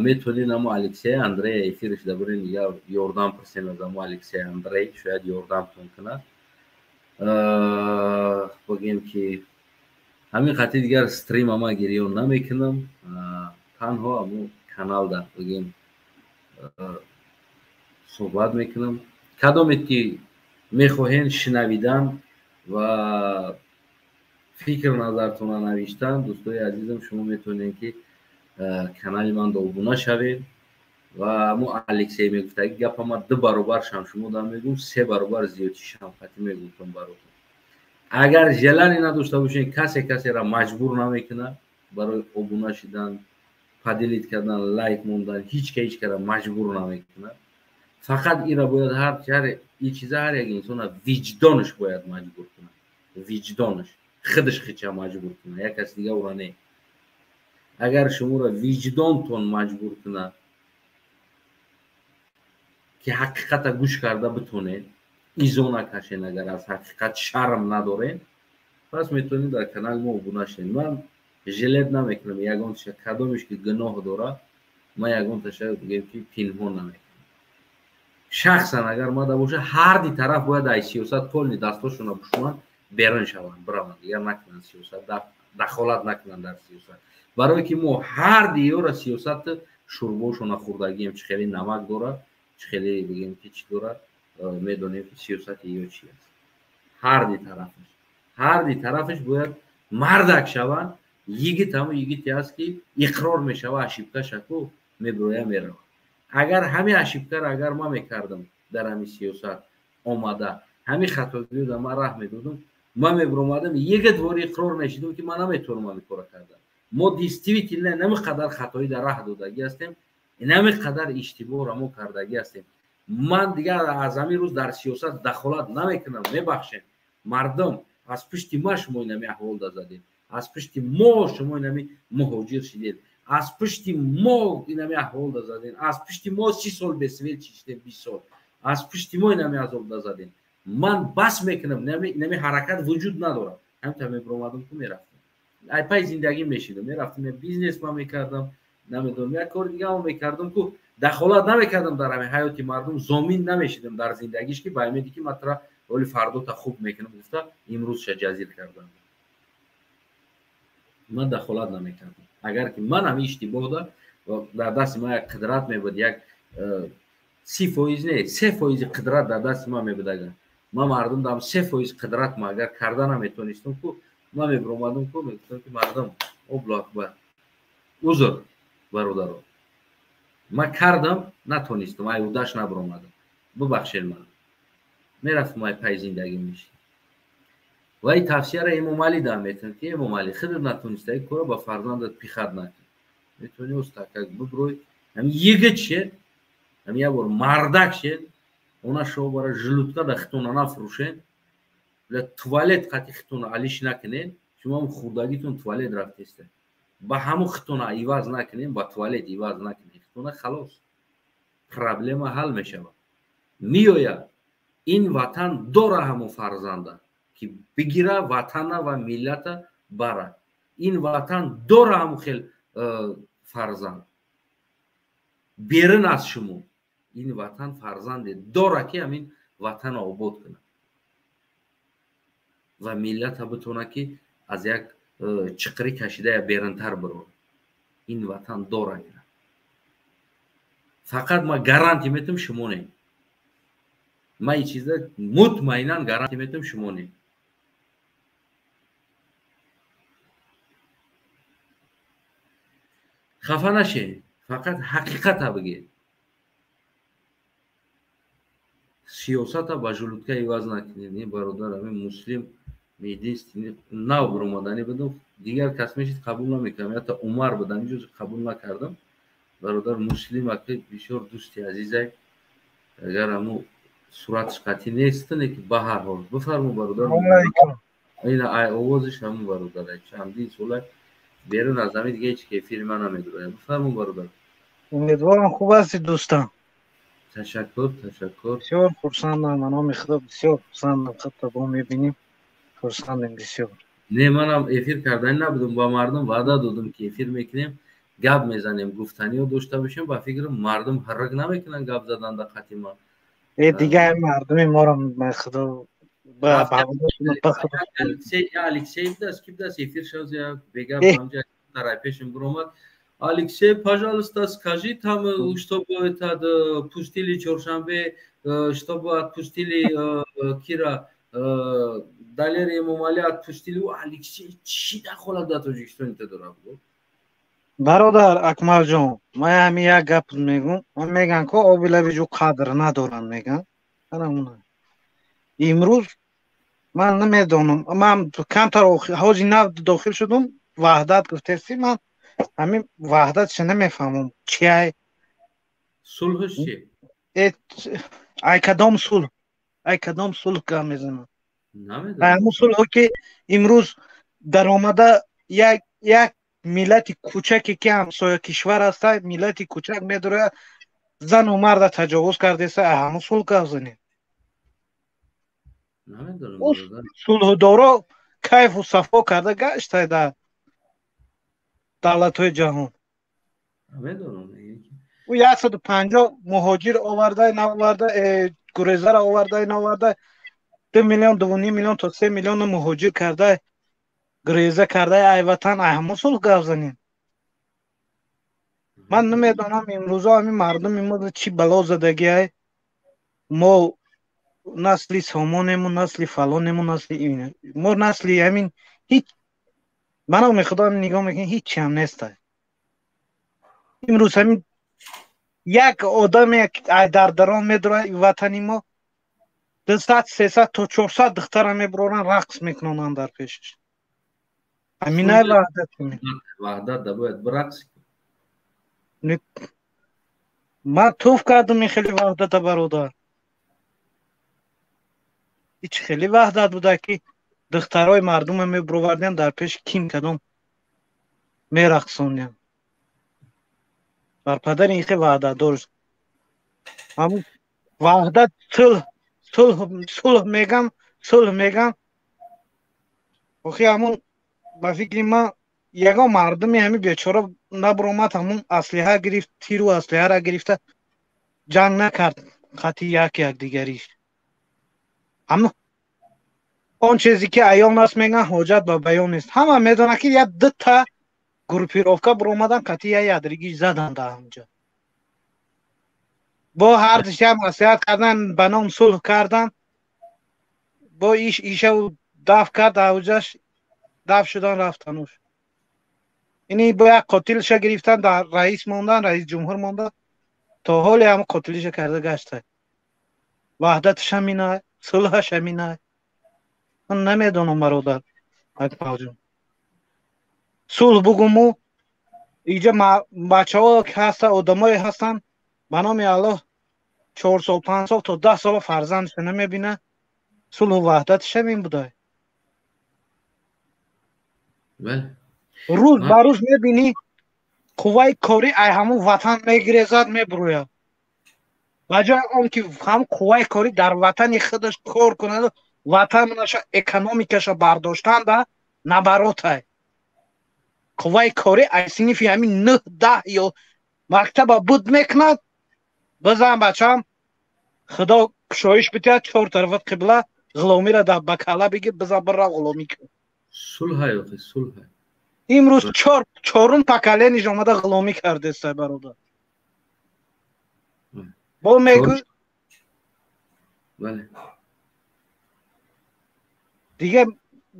метавонед амо Алексей Андрей эфираш дабурен дигар ёрдам пурсен аз амо Алексей Андрей, шояд ёрдамтон кунад. бигем ки ҳамин қатъи дигар стрим ама гирён намекунам, танҳо амо каналда бигем суҳбат мекунам. кадомед ки мехоҳед шинавидан ва фикр назартона навиштан, дӯстои азизам, шумо метавонед ки канали ман обуна шавед ва амо Алексей мегуфтаги гапа ман 2 баробар шамшумо дар мегӯм, 3 баробар зиёдтӣ шамқатӣ мегуфтам баротон. агар желание надошта бошед, касеро маҷбур намекунад барои обуна шудан, падилит кардан, лайк мондан, ҳичкара маҷбур намекунад. фақат ира бояд ҳар ин чиза ҳар як инсона виҷдонаш бояд маҷбур кунад. виҷдонаш худаш хича маҷбур кунад, як каси дига ура не. агар шуморо виҷдонтон маҷбур кунад ки ҳақиқата гӯш карда битонед, изо накашед, агар аз ҳақиқат шарм надоред, пас метавонед дар канали мо обуна шавед. ман жилет намекунам ягон таша кадомеш ки гуноҳ дорад, ман ягон таша бигем ки пинҳон намекунам. шахсан агар мада боша, ҳар ди тараф бояд ай сиёсат колни дастошона бушунанд, берун шаванд, бираванд, дигар накунанд сиёсат, дахолат накунанд дар сиёсат. барое ки мо ҳар диёра сиёсат шурбошона хӯрдагием, чӣ хеле намак дорад, чӣ хеле бигем ки чӣ дорад, медонем ки сиёсати ё чӣ аст. ҳар ди тарафаш бояд мардак шаванд. йигит ҳамон йигите аст ки иқрор мешавад, ашибкашаку мебироя меравад. агар ҳамин ашибкаро агар ман мекардам дар ҳамин сиёсат омада, ҳамин хатогиро ман раҳ медодам, ман мебиромадам ягон бори иқрор мешидам ки ман наметавонам ҳамин кора кардан. мо действительно намиқадар хатоӣ дар раҳ додагӣ ҳастем, намиқадар иштибоҳро мо кардагӣ ҳастем. ман дигар аз ҳамин рӯз дар сиёсат дахолат намекунам. мебахшед мардум, аз пушти ма шумо ин ҳамин аҳвол дазадед, аз пушти мо шумо ин ҳамин муҳоҷир шидед, аз пушти мо ин ҳамин аҳвол дазадед, аз пушти мо 30 сол бесвед чиштед, 20 сол, аз пушти мо ин ҳамин азоб дазадед. ман бас мекунам, ин ҳамин ҳаракат вуҷуд надорад. ҳамин мебиромадам ку мерафтам, ай пай зиндагӣ мешидам, мерафтам, бизнес ман мекардам, намедонам як кори дига ҳам мекардам ку дахолат намекардам дар ҳамин ҳаёти мардум, зомин намешидам дар зиндагиш ки ба имеди ки матра роли фардота хуб мекунам гуфта имрӯзша ҷазир кардам. ман дахолат намекардам. агар ки ман ҳамин иштибоҳ дар дасти ман як қудрат мебуд, як 30% не 3% қудрат дар дасти ман мебуд, агар ман мардум дам 3% қудрат ман агар карда наметонистам ку ман мебиромадам ку мегуфтам ки мардум облу акбар, узр бародаро, من کردم نتونستم ایودش نبرامدم ببخشید من میرفتم ای پای زندگی میشه و این تفسیر امام علی دام میتونه که امام علی خودت نتونسته این کارو با فرزندت پیخد نکن میتونی استاکک ببروی هم یگه چه هم یه بار مردک شد اونا شو برای جلوتکا دا خطونا نفروشن ل توالت قطی خطونا علیش نکنین شما هم خوردگیتون توالت رفتیسته با همو خطونا ایواز نکنین با توالت ایواز نکنین خطونا خلاص پرابلم حل میشه میویا این وطن داره همو فرزنده که بگیره وطن و ملت بره این وطن داره همو خیل فرزند بیرون از شما این وطن فرزند داره که همین وطن آباد کنه و ملت بتونه که از یک چقری کشیده بیرونتر برو این وطن داره فقط ما گارانتی میتم شما نه ما این چیزا مطمئنا گارانتی میتم شما نه خفه نشه فقط حقیقت بگید سیاست با جلوتکا ایواز نکنید این برادر همین مسلم میدیست نو برامدنی بدم دیگر کس میشید قبول نمیکنم حتی عمر بدم جز قبول نکردم برادر مسلم اکی بسیار دوستی عزیزه اگر همو صورتش قطعی نیست نه که به هر حال بفرمو برادر این آوازش همون برادر چندین ساله بیرون از همین دیگه هیچ کیفی من نمیدونه بفرمو برادر امیدوارم خوب هستی دوستان تشکر بسیار خرسندم منام خدا بسیار خرسندم خطا با میبینیم خرسندم بسیار نه منم افیر کردن نبودم با مردم وعده دادم که افیر میکنیم گپ میزنیم گفتنی رو داشته باشیم با فکر مردم حرک نمیکنن گپ زدن در قتیما دیگه مردم ما رو خدا Алексей да эфир сейчас я бегал там тарапешим бромат Алексей пожалуйста скажи там чтобы это пустили чоршанбе чтобы отпустили Кира Далери Мумали отпустили Алексей чӣ дахолат дар Тоҷикистон дорад برادر اکمل جان من همین یک گپ میگم من میگن که آبیلوی جو قدر ندارن میگن امروز من نمیدونم من کمتر حاجی نو داخل شدم وحدت گفتسی من همین وحدتش نمیفهمم چیه صلحش چیه ای کدام صلح که میزنم همون صلح که امروز در آمده یک ملت کوچکی که همسایه کشور است ملت کوچک میداره زن و مرد تجاوز کرده است همون صلح که بزنیم صلح دارا کیف و صفا کرده گشته در دولت های جهان او 150 مهاجر آورده نورده گریزه را آورده نورده 2 میلیون 2.5 میلیون تا 3 میلیون مهاجر کرده گریزه کرده ای وطن همون صلح گپ زنیم من نمیدونم امروزا همین مردم ما چی بلا زدگی ما نسلی سامانمون نسلی فلانمون نسلی اینه ما نسلی همین هیچ منو میخوام نگاه میکنم هیچ هم نیست امروز همین یک آدم یک در درون میدره وطنی ما 200 300 تا 400 دختر میبرن رقص میکنن در پیشش همین وحدت باید برقص من توف کردم خیلی وحدت برادر هیچ خیلی وحدت بوده که دخترای مردم میبروردن در پیش کیم کدام میرقصوندن بر پدر این خیلی وحدت داشت همون وحدت صلح میگم اخی همون با فکر من یگا مردمی همین بیچاره نبرومد همون اسلحه گرفت تیر و اسلحه را گرفته جنگ نکرد خطی یک دیگریش اما اون چیزی که ایام است میگن حاجت به بیان نیست همه میدونه که یک دو تا گروپیروفکا برومدن خطی یک درگی زدن در همونجا با هر دشی هم نصیحت کردن به نام صلح کردن با ایشو دفع کرد اوجش دفع شدن رفتنوش اینی با یک قاتلش گرفتن در رئیس ماندن رئیس جمهور ماندن تا حال هم قتلیش کرده گشته. وحدتش هم اینه، صلحش هم اینه. من نمیدونم برادر اکبر جان. صلح بگومو اینجا بچه ها که هستن، آدمای هستن به نام الله 4 سال 5 سال تا 10 سال فرزندش نمیبینه. صلح و وحدتش هم این بوده. بله روز به روز میبینی قوای کاری ای همون وطن میگریزد میبروید. بجای آن که هم قوای کاری در وطن خودش کار کند، وطنش اکونومیکش برداشتن به نبرات. قوای کاری ای صنفی همین 9 10 یا مکتب بود میکند. بزن بچم خدا کشایش بده 4 طرفت قبله غلامی را در بکاله بگیر بزن برا غلامی کن. صلح های آخه صلح های امروز 4 پکله نیش آمده غلامی کرده است برادر. با میگو بله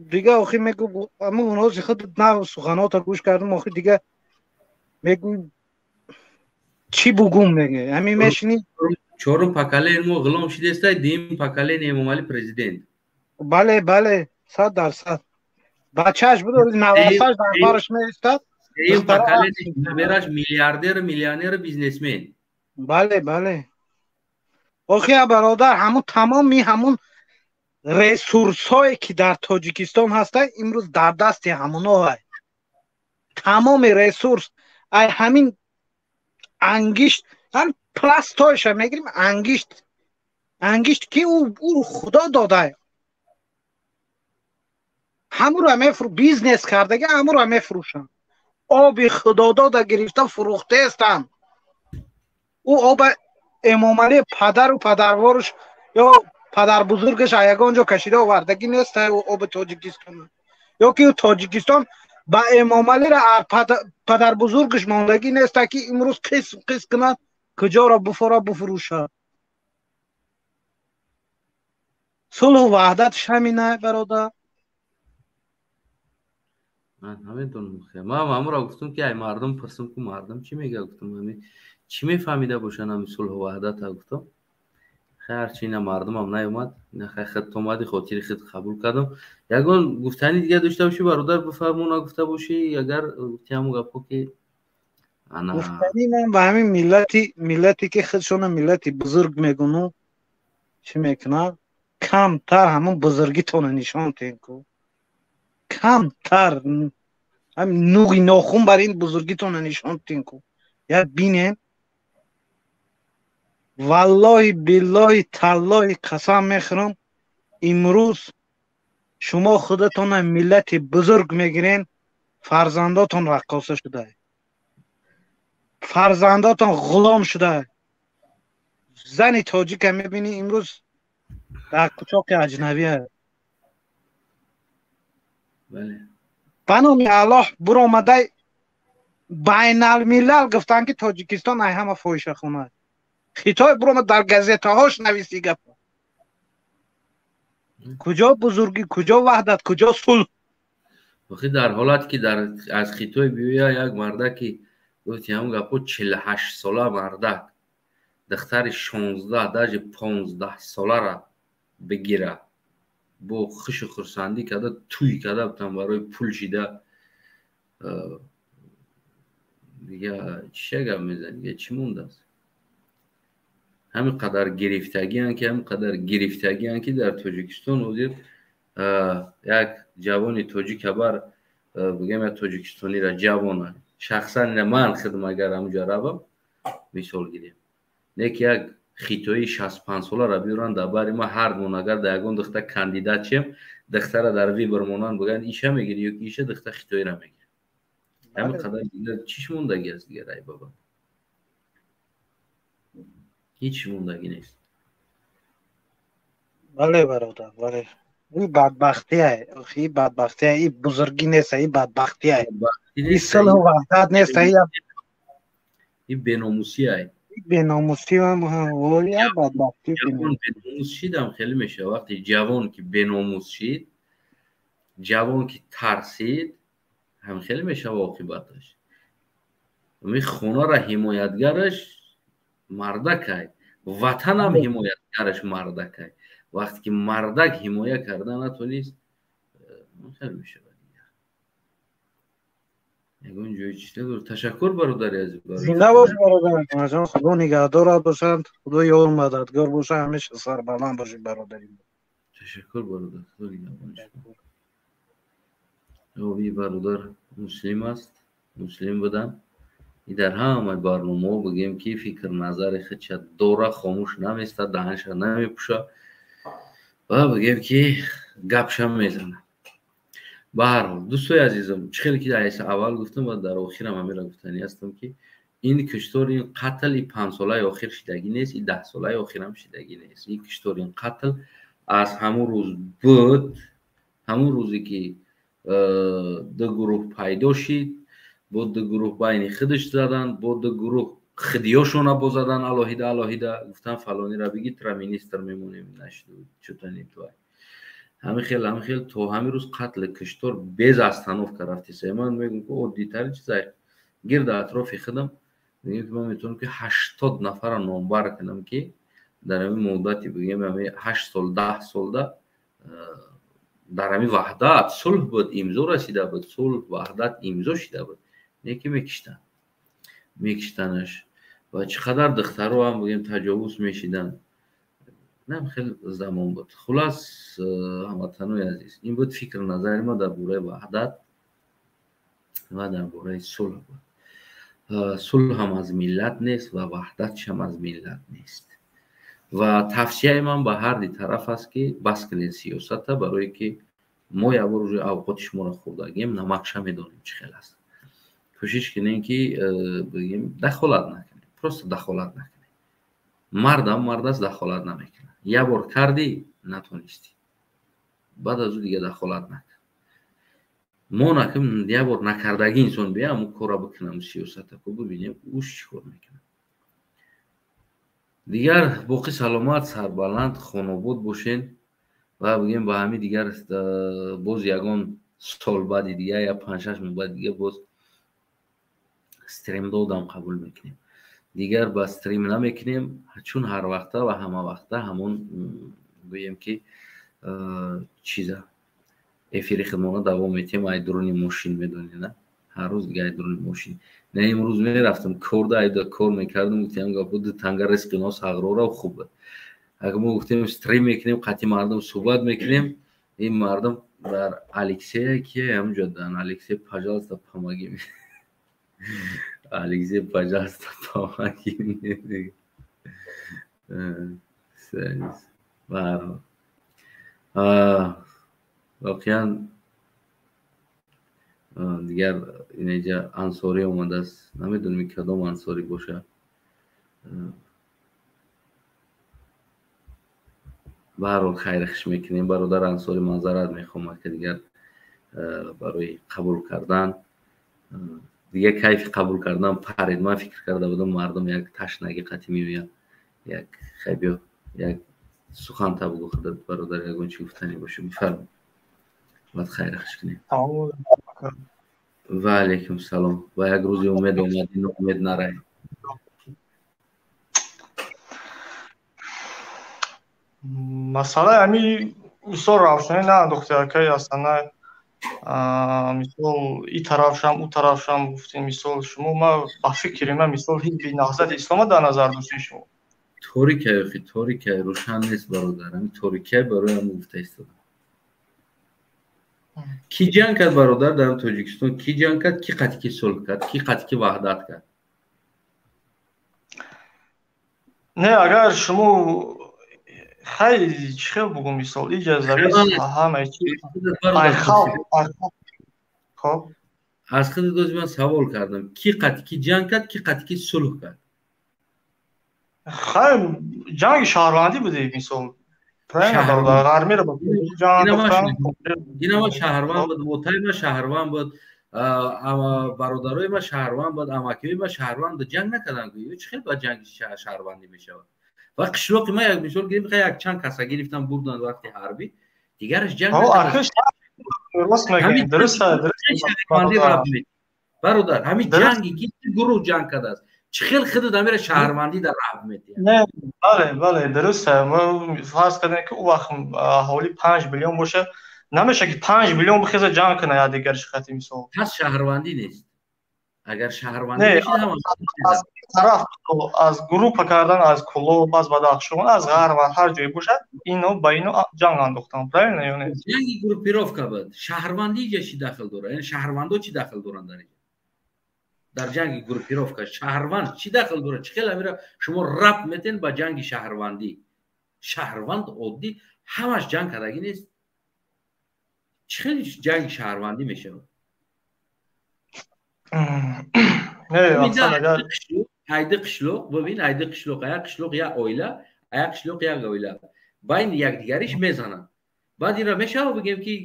دیگه آخی میگو اما اونها خود نه سخنات رو گوش کردم آخی دیگه میگو چی بگم میگه همین میشینی. 4 پکله اینمو غلام شده است، دیم پکله نیمومالی پرزیدنت. بله 100%. بچهش بود نواسش در بارش میستد. دیم پکله نبراش میلیاردر میلیونر بیزنسمن. بله آخی برادر همون تمامی همون ریسورس هایی که در تاجیکستان هسته امروز در دست همونا های. تمام ریسورس ای همین انگشت هم پلاستایش میگیریم انگشت که او خدا داده همون رو میفرو بیزنس کرده همون رو میفروشن. آب خدا داده گرفته فروخته استن. او آب امام علی پدر و پدروارش یا پدر بزرگش ایگانجا کشیده آوردگی نیست. او آب تاجیکستان یا که تاجیکستان با امام علی را پدر بزرگش ماندگی نیست که امروز قیس کنند کجا را بفروشه. صلح و وحدتش همینه برادر. من همینطور میخوام. ما امروز گفتم که ای مردم پرسم که مردم چی میگه، گفتم همین چی میفهمیده باشن همین صلح و وحدت. گفتم خیر چی نه مردم هم نیومد نه خیلی اومدی خاطر خود قبول کردم. یگان گفتنی دیگه داشته باشی برادر بفرمونا گفته باشی اگر گفتی همون گپو که انا گفتنی من به همین ملتی که خودشون ملتی بزرگ میگونو چی میکنن کمتر همون بزرگی تونه نشان تین کو کمتر همین نوگی ناخون بر این بزرگی تونه نشان تین کو. یا بینین والله بالله تالله قسم میخورم امروز شما خودتون ملت بزرگ میگیرین فرزنداتون رقاصه شده، فرزنداتون غلام شده. زن تاجیک هم میبینی امروز در کوچاک اجنبیه. بله بنام الله برو آمده بین الملل گفتن که تاجیکستان ای همه فاحشه خونه. خطای برو آمد در گزیته هاش نویسی گپ. کجا بزرگی، کجا وحدت، کجا صلح؟ وقتی در حالت که در از خیتوی بیویا یک مردک گفتی همون گپو 48 ساله مردک دختر 16 درج 15 ساله را بگیره با خوش خرسندی کرده توی کرده بتن برای پول شیده دیگه چه گپ میزنی دیگه چی مونده است؟ همین قدر گرفتگی هن که در تاجیکستان وزید یک جوانی تاجیک بر بگم یک تاجیکستانی را جوانه شخصا من خدمتگر همونجا روم مثال گیریم نیک یک خیتوی 65 ساله را بیارن در باری ما هر مون اگر در یگان دختر کاندیدات شیم دختر را در وی برمونن بگن ایشه میگیری یا ایشه دختر خیتوی را میگیری. همین قدر دیگه چیش موندگی است دیگه رای بابا هیچ موندگی نیست. بله برادر بله. این بدبختی های این بدبختی های این بزرگی نیست این بدبختی های این صلح و وحدت نیست این بیناموسی های این بیناموسی هم ولی بدبختی جوان بیناموس شیدم خیلی میشه وقتی جوان که بیناموس شید جوان که ترسید هم خیلی میشه واقعی باتش می خونه را حمایتگرش мардакай, ватанам ҳимояткараш мардакай. вақте ки мардак ҳимоя карда натонист, хел мешавад. ягон ҷои чиста дор. Ташаккур бародари азиз. зинда бош бародари ҷон, худо нигаҳдорат бошад, худо ёр мададгор бошад, ҳамеша сарбаланд бошед бародари. ташаккур бародар. худо нигоҳбон шумо. ин бародар муслим аст, муслим будам. И дар ҳамаи барномаҳо бигем ки фикр назари худша дора, хомӯш наместа, даҳанша намепӯша ва бигем ки гапша мезанад. ба ҳар ҳол дӯстои азизам, чӣ хеле ки аввал гуфтам ва дар охирам ҳамеро гуфтанӣ ҳастам ки ин куштор, ин қатл и 5 солаи охир шидагӣ нест, и 10 солаи охирам шидагӣ нест. Ин куштор, ин қатл аз ҳамон рӯз буд, ҳамон рӯзе ки ду гурӯҳ пайдо шид, бо ду гурӯҳ байни худаш заданд, бо ду гурӯҳ худиёшона бо задан алоҳида алоҳида, гуфтан фалонира бигӣ тра министр мемонем, нашуд чутани твай. ҳамин хел то ҳамин рӯз қатл куштор без остановка рафтиса. ман мегӯям ки оддитари чиза гирда атрофи худам мегӯям ки ман метавонам ки 80 нафара номбар кунам ки дар ҳамин муддати бигем 8 сол 10 солда дар ҳамин ваҳдат сулҳ буд, имзо расида буд, сулҳ ваҳдат имзо шида буд, не ки мекиштанаш ва чӣ қадар духтаро ҳам бигем таҷовуз мешиданд. нам хел замон буд. хулас ҳамватанои азиз, ин буд фикр назари ман дар бораи ваҳдат ва дар бораи сулҳ буд. сулҳ ҳам аз миллат нест ва ваҳдатш ҳам аз миллат нест. ва тавсияи ман ба ҳар ду тараф аст ки бас кунед сиёсата, барое ки мо якбор уже авқоти шуморо хӯрдагем, намакша медонем чӣ хел аст. кӯшиш кунем ки бигем дахолат накунем, просто дахолат накунем. мардам мард аст, дахолат намекунад. як бор кардӣ, натонистӣ, баъд аз ӯ дига дахолат накун. мо накун як бор накардагӣ инсон бия ҳамун кора бикунам сиёсата ку бибинем уш чӣ кор мекунад. дигар боқӣ саломат, сарбаланд, хонобод бошен ва бигем ба ҳамин дигар боз ягон сол баъди дига я 5-6 моҳ баъди дига боз стримдодам қабул мекунем. дигар ба стрим намекунем, чун ҳар вақта ва ҳама вақта ҳамон гӯем ки чиза эфири худмона давом метем. айдуруни мошин медонӣ, на ҳар рӯз дига айдуруни мошин. на имрӯз мерафтам корда, айда кор мекардам, гуфтем гапо ду танга ризқи нос ҳағрора хуб буд. агар мо гуфтем стрим мекунем, қатъи мардум суҳбат мекунем, ин мардум дар Алексея ки ҳамҷо дан Алексей, пожалуйста, помоги мне. Алексей, пожалуйста, помоги мне. воқеан дигар инҷа ансорӣ омадааст, намедонем кадом ансорӣ бошад. ба ҳар ҳол хайрихш мекунем. бародар ансорӣ, маъзарат мехоҳам ки дигар барои қабул кардан دیگه کیف قبول کردم پرید. من فکر کرده بودم مردم یک تشنگی قطعی میوید، یک خیلی یک سخن تا بگو خودت برادر یکون چی گفتنی باشه. بفرمایید. بعد خیر خوش کنیم. و علیکم سلام. و یک روزی امید اومدین و امید نره. مسئله امی مثال روشنی نه دختر که اصلا مثال این طرف شم اون طرف شم گفتین مثال شما ما با فکر ما مثال هیچ بی نهضت اسلام در نظر دوستین شما طوری که اخی طوری که روشن نیست برادرم. طوری که برای هم گفته ایستادم. کی جنگ کرد برادر در تاجیکستان؟ کی جنگ کرد؟ کی قطعی که صلح کرد؟ کی قطعی که وحدت کرد؟ نه اگر شما خیلی چه بگم مثال اجازه بدید همه چی خب از خود دوست من سوال کردم کی قطعی که جنگ کرد کی قطعی که صلح کرد؟ خیلی جنگ شهروندی بوده مثال غرمی رو بود این ما شهروند بود، موتای ما شهروند بود، برادرای ما شهروند بود، اماکیای ما شهروند بود. جنگ نکردن که چه خیلی با جنگ شهروندی میشه. و قشلاقی ما یک مثال گریم یک چند کسا گرفتن بردن وقتی حربی دیگرش جنگ نکردن. برادر همین جنگی که گروه جنگ کرده است چخیل خود دامیر شهروندی در رحمت نه بله درسته ما فرض کردیم که او وقت حوالی 5 میلیون باشه نمیشه که 5 میلیون بخیزه جنگ کنه یا دیگر شخصی مثال پس شهروندی نیست اگر شهروندی بشید هم از طرف از گروپ کردن از کلوب از بدخشان از غرب هر جایی باشه اینو با اینو جنگ انداختن правильно یا نه جنگی گروپیروفکا بود شهروندی چی داخل داره یعنی شهروندو چی داخل دارن در جنگ گروپیروفکا شهروند چی داخل داره چخیل میره شما ربط میتین با جنگ شهروندی شهروند عادی همش جنگ کردگی نیست چخیل جنگ شهروندی میشه haydi qishloq bobin haydi qishloq aya qishloq ya oila aya qishloq ya oila bayn yakdigarish mezanan ba'd ira meshav bugem ki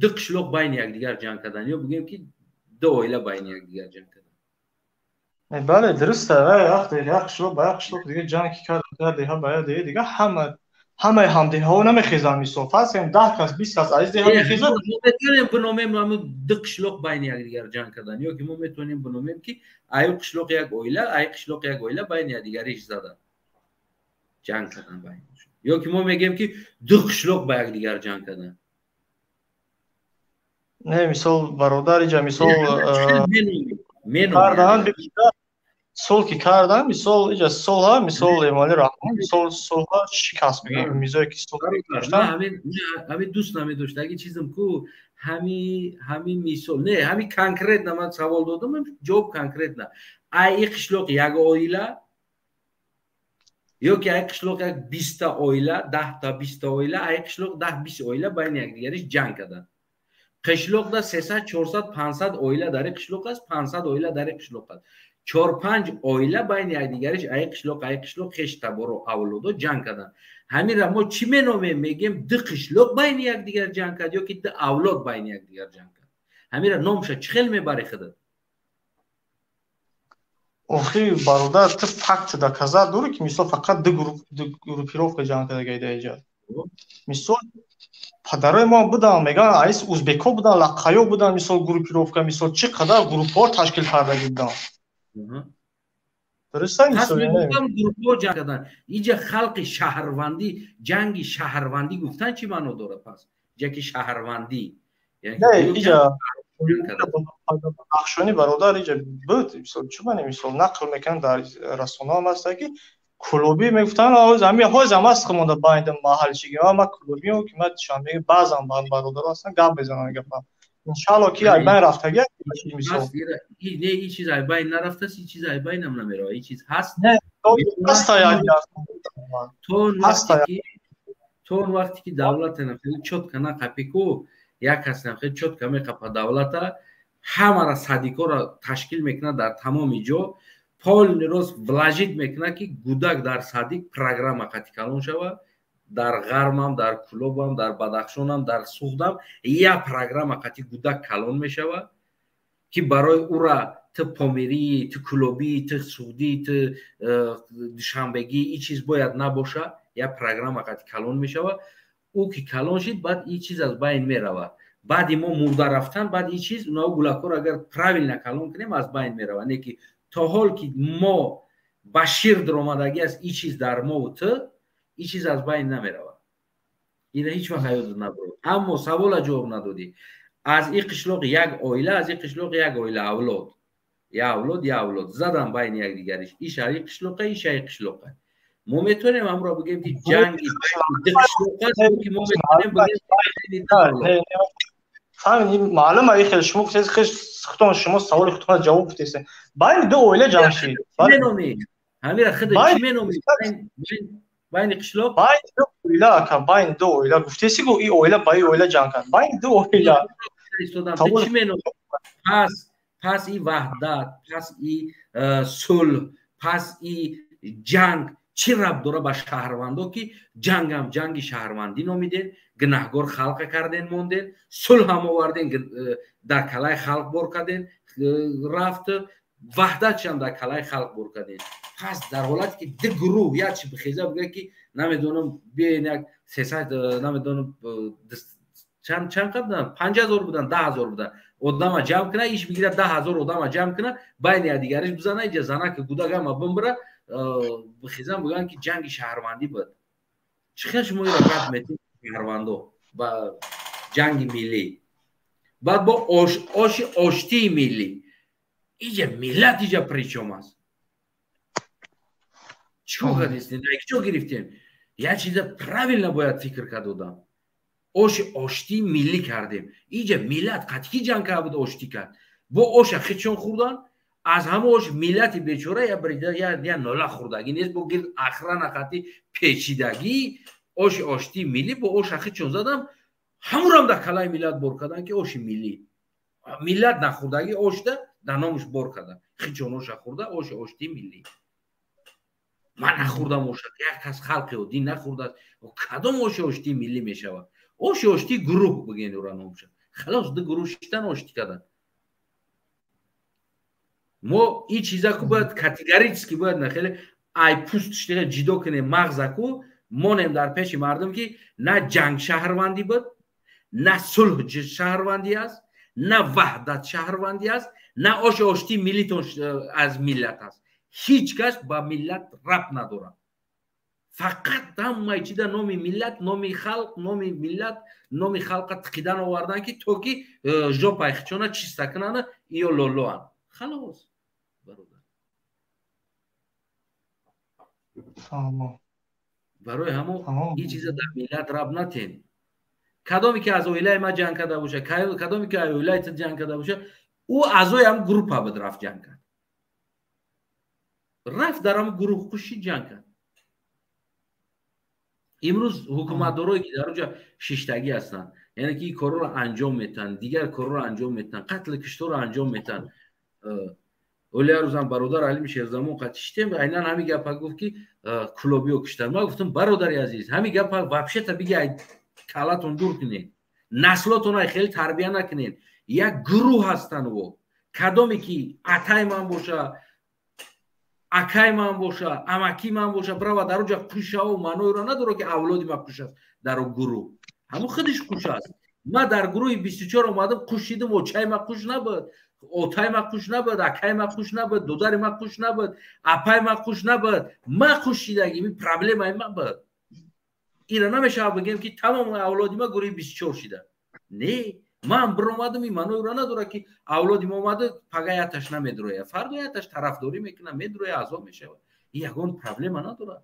du qishloq bayn yakdigar jang kadan yo bugem ki du oila bayn yakdigar jang kadan bale durust ya qishloq baya qishloq diga jang ki kardi ha baya diga همه همدیگه ها نمیخیزن میسو فرض کنیم 10 کس 20 کس از دیگه میخیزن میتونیم بنومیم همون دو قشلوق بین یکدیگر جنگ کردن یا که ما میتونیم بنومیم که ای قشلوق یک اویله ای قشلوق یک اویله بین یکدیگرش زدن جنگ کردن بینشون یا که ما میگیم که دو قشلوق با یکدیگر جنگ کردن نه مثال برادر جا مثال کردن صلح که کردن مثال اینجا صلح مثال ایمانی رحمان مثال صلح شکست بگیم میزایی که صلح داشتن همین دوست نمیداشت اگه چیزم کو همین مثال نه همین کنکریت نه من سوال دادم جواب کنکریت نه ای قشلوق یک اویله یا که ای قشلوق یک 20 تا اویله 10 تا 20 تا اویله ای قشلوق 10 20 اویله بین یکدیگرش جنگ کردن قشلوق دا 300 400 500 اویله در قشلوق است 500 اویله در قشلوق است 4-5 oila bayn yakdigarish ay qishloq khish tabaro avlodo jang kadan hamira mo chi menomem megem du qishloq bayn yakdigar jang kad yoki du avlod bayn yakdigar jang kad hamira nomsha chkhel mebari khida охи бародар ты факт доказать дури ки мисол фақат ду группировка jang кардагайда иҷа мисол падарои мо будан меган айс узбеко будан лаққаё будан мисол группировка мисол чӣ қадар группҳо ташкил кардаги будан اینجا خلق شهروندی جنگ شهروندی گفتن چی معنی داره پس جنگ شهروندی یعنی نه اینجا اخشونی برادر اینجا بود مثلا چه معنی مثلا نقل میکنن در رسانه‌ها هست که کلوبی میگفتن آواز همین های زماست خمونده باید محل چیگی ما کلوبی و که من شامل بعضا برادر هستن گپ بزنن گپ انشالله که ای بین رفتگی میشه نه این چیز ای بین نرفته این چیز ای بین هم نمیره این چیز هست نه هست تو وقتی که دولت نخیلی چوت کنه قپیکو یک کس نخیلی چوت کنه قپا دولت همه را صدیقا را تشکیل میکنه در تمام جا پول نیروز ولاجید میکنه که گودک در صدیق پروگرام قطی کلون شود در غرمم در کلوبم در بدخشانم در سوخدم یا پروگرام قطعی گودک کلان می شود که برای او را تو پامیری تو کلوبی تو سوخدی تو دوشنبگی این چیز باید نباشه یا پروگرام قطعی کلان می شود او که کلان شد بعد این چیز از بین می رود بعد ما مرده رفتن بعد این چیز اونا گلکور اگر پراویل نکلان کنیم از بین می رود نه که تا حال که ما بشیر در آمدگی از این چیز در ما و تو این چیز از بین نمیره این هیچ وقت یاد نبرد اما سوال جواب ندادی از این قشلوق یک اویله از این قشلوق یک اویله اولاد یا اولاد زدن بین یک دیگرش این شهری قشلوقه این شهری قشلوقه ما میتونیم هم را بگیم که جنگی دو قشلوقه است که ما میتونیم بگیم فهمید معلومه ای خیلی شما خودتون شما سوال خودتون جواب بدید بین دو اویله جمع شید همین خود چی مینومی بین قشلوق بین دو اویله که بین دو اویله گفته سی گو ای اویله با ای اویله جنگ کن بین دو اویله چی مینومی پس ای وحدت پس ای صلح پس ای جنگ چی ربط داره با شهروندو که جنگ هم جنگ شهروندی نامیدین گناهگار خلق کردین موندین صلح هم آوردین در کلای خلق بر کردین رفت وحدت هم در کلای خلق بر کردین پس در حالتی که دو گروه یا چی بخیزه بگه که نمیدونم بیاین یک 300 نمیدونم چند قدر 5000 بودن 10000 بودن одама ҷамъ кунад иш бигира 10,000 одама ҷамъ кунад байни якдигариш бизана иҷа занаки гудагама бимбира бихизан бигӯянд ки ҷанги шаҳрвандӣ буд. Чӣ хел шумо иро рад метавонед шаҳрвандо ба ҷанги миллӣ баъд бо оши оштии миллӣ иҷа миллат иҷа причём аст чикор кардистем чо гирифтем як чиза правилно бояд фикр кард одам оши оштии миллӣ кардем иҷа миллат қатъи ҷанг карда буд оштӣ кард бо оша хичон хӯрдан аз ҳама ош миллати бечора я брида я нола хӯрдагӣ нест бо гирд ахрана қатъи печидагӣ оши оштии миллӣ бо оша хичон задам ҳамурам дар калаи миллат бор кардан ки оши миллӣ миллат нахӯрдагӣ ошда дар номаш бор кардан хичон оша хӯрда оши оштии миллӣ ман нахӯрдам оша як кас халқи оддӣ нахӯрдааст кадом оши оштии миллӣ мешавад оши оштии гурӯҳ бигӯен ора номша халос ду гурӯҳ шиштан оштӣ кардан мо ин чизаку бояд категорически бояд нахеле ай пустштиға ҷидо кунем мағзаку монем дар пеши мардум ки на ҷанг шаҳрвандӣ буд на сулҳ шаҳрвандӣ аст на ваҳдат шаҳрвандӣ аст на оши оштии миллитон аз миллат аст ҳеҷ кас ба миллат рабт надорад фақат ҳамаи чида номи миллат номи халқ номи миллат номи халқа тиқидан овардан ки то ки жопай хичона чиста кунана ё лолоан халос бародар барои ҳамо ин чиза дар миллат рабт натен кадоме ки аз оилаи ма ҷанг карда боша кадоме ки аз оилаи ту ҷанг карда боша ӯ аъзои ҳам группа буд рафт ҷанг кард рафт дар ҳам гурӯҳ кушид ҷанг кард имрӯз ҳукуматдорое ки дар онҷа шиштагӣ ҳастанд яъне ки ин корро анҷом метаҳанд дигар корро анҷом метаҳанд қатли кишторро анҷом метаҳанд олия рӯзам бародар алими шерзамон қатъи шитем айнан ҳамин гапа гуфт ки кулобиё куштанд ман гуфтам бародари азиз ҳамин гапа вообще-то биги ай калатон дур кунед наслотон ай хеле тарбия накунед як гурӯҳ ҳастанд во кадоме ки атай ман боша акай ман боша амаки ман боша брава дар онҷа кушаву маъноиро надоро ки авлоди ман куш аст дар он гурӯҳ ҳамон худиш куш аст ман дар гурӯҳи 24 омадам кушидам очаи ман куш набуд отай ман куш набуд акай ман куш набуд додари ман куш набуд апай ман куш набуд ман кушидагӣ ми проблемаи ман буд ира намешавад бигем ки тамоми авлоди ман гурӯҳи 24 шида не ман биромадам ин маъноиро надорад ки авлоди ма омада пагаяташ намедрояд фардояташ тарафдорӣ мекунад медрояд азоб мешавад ин ягон проблема надорад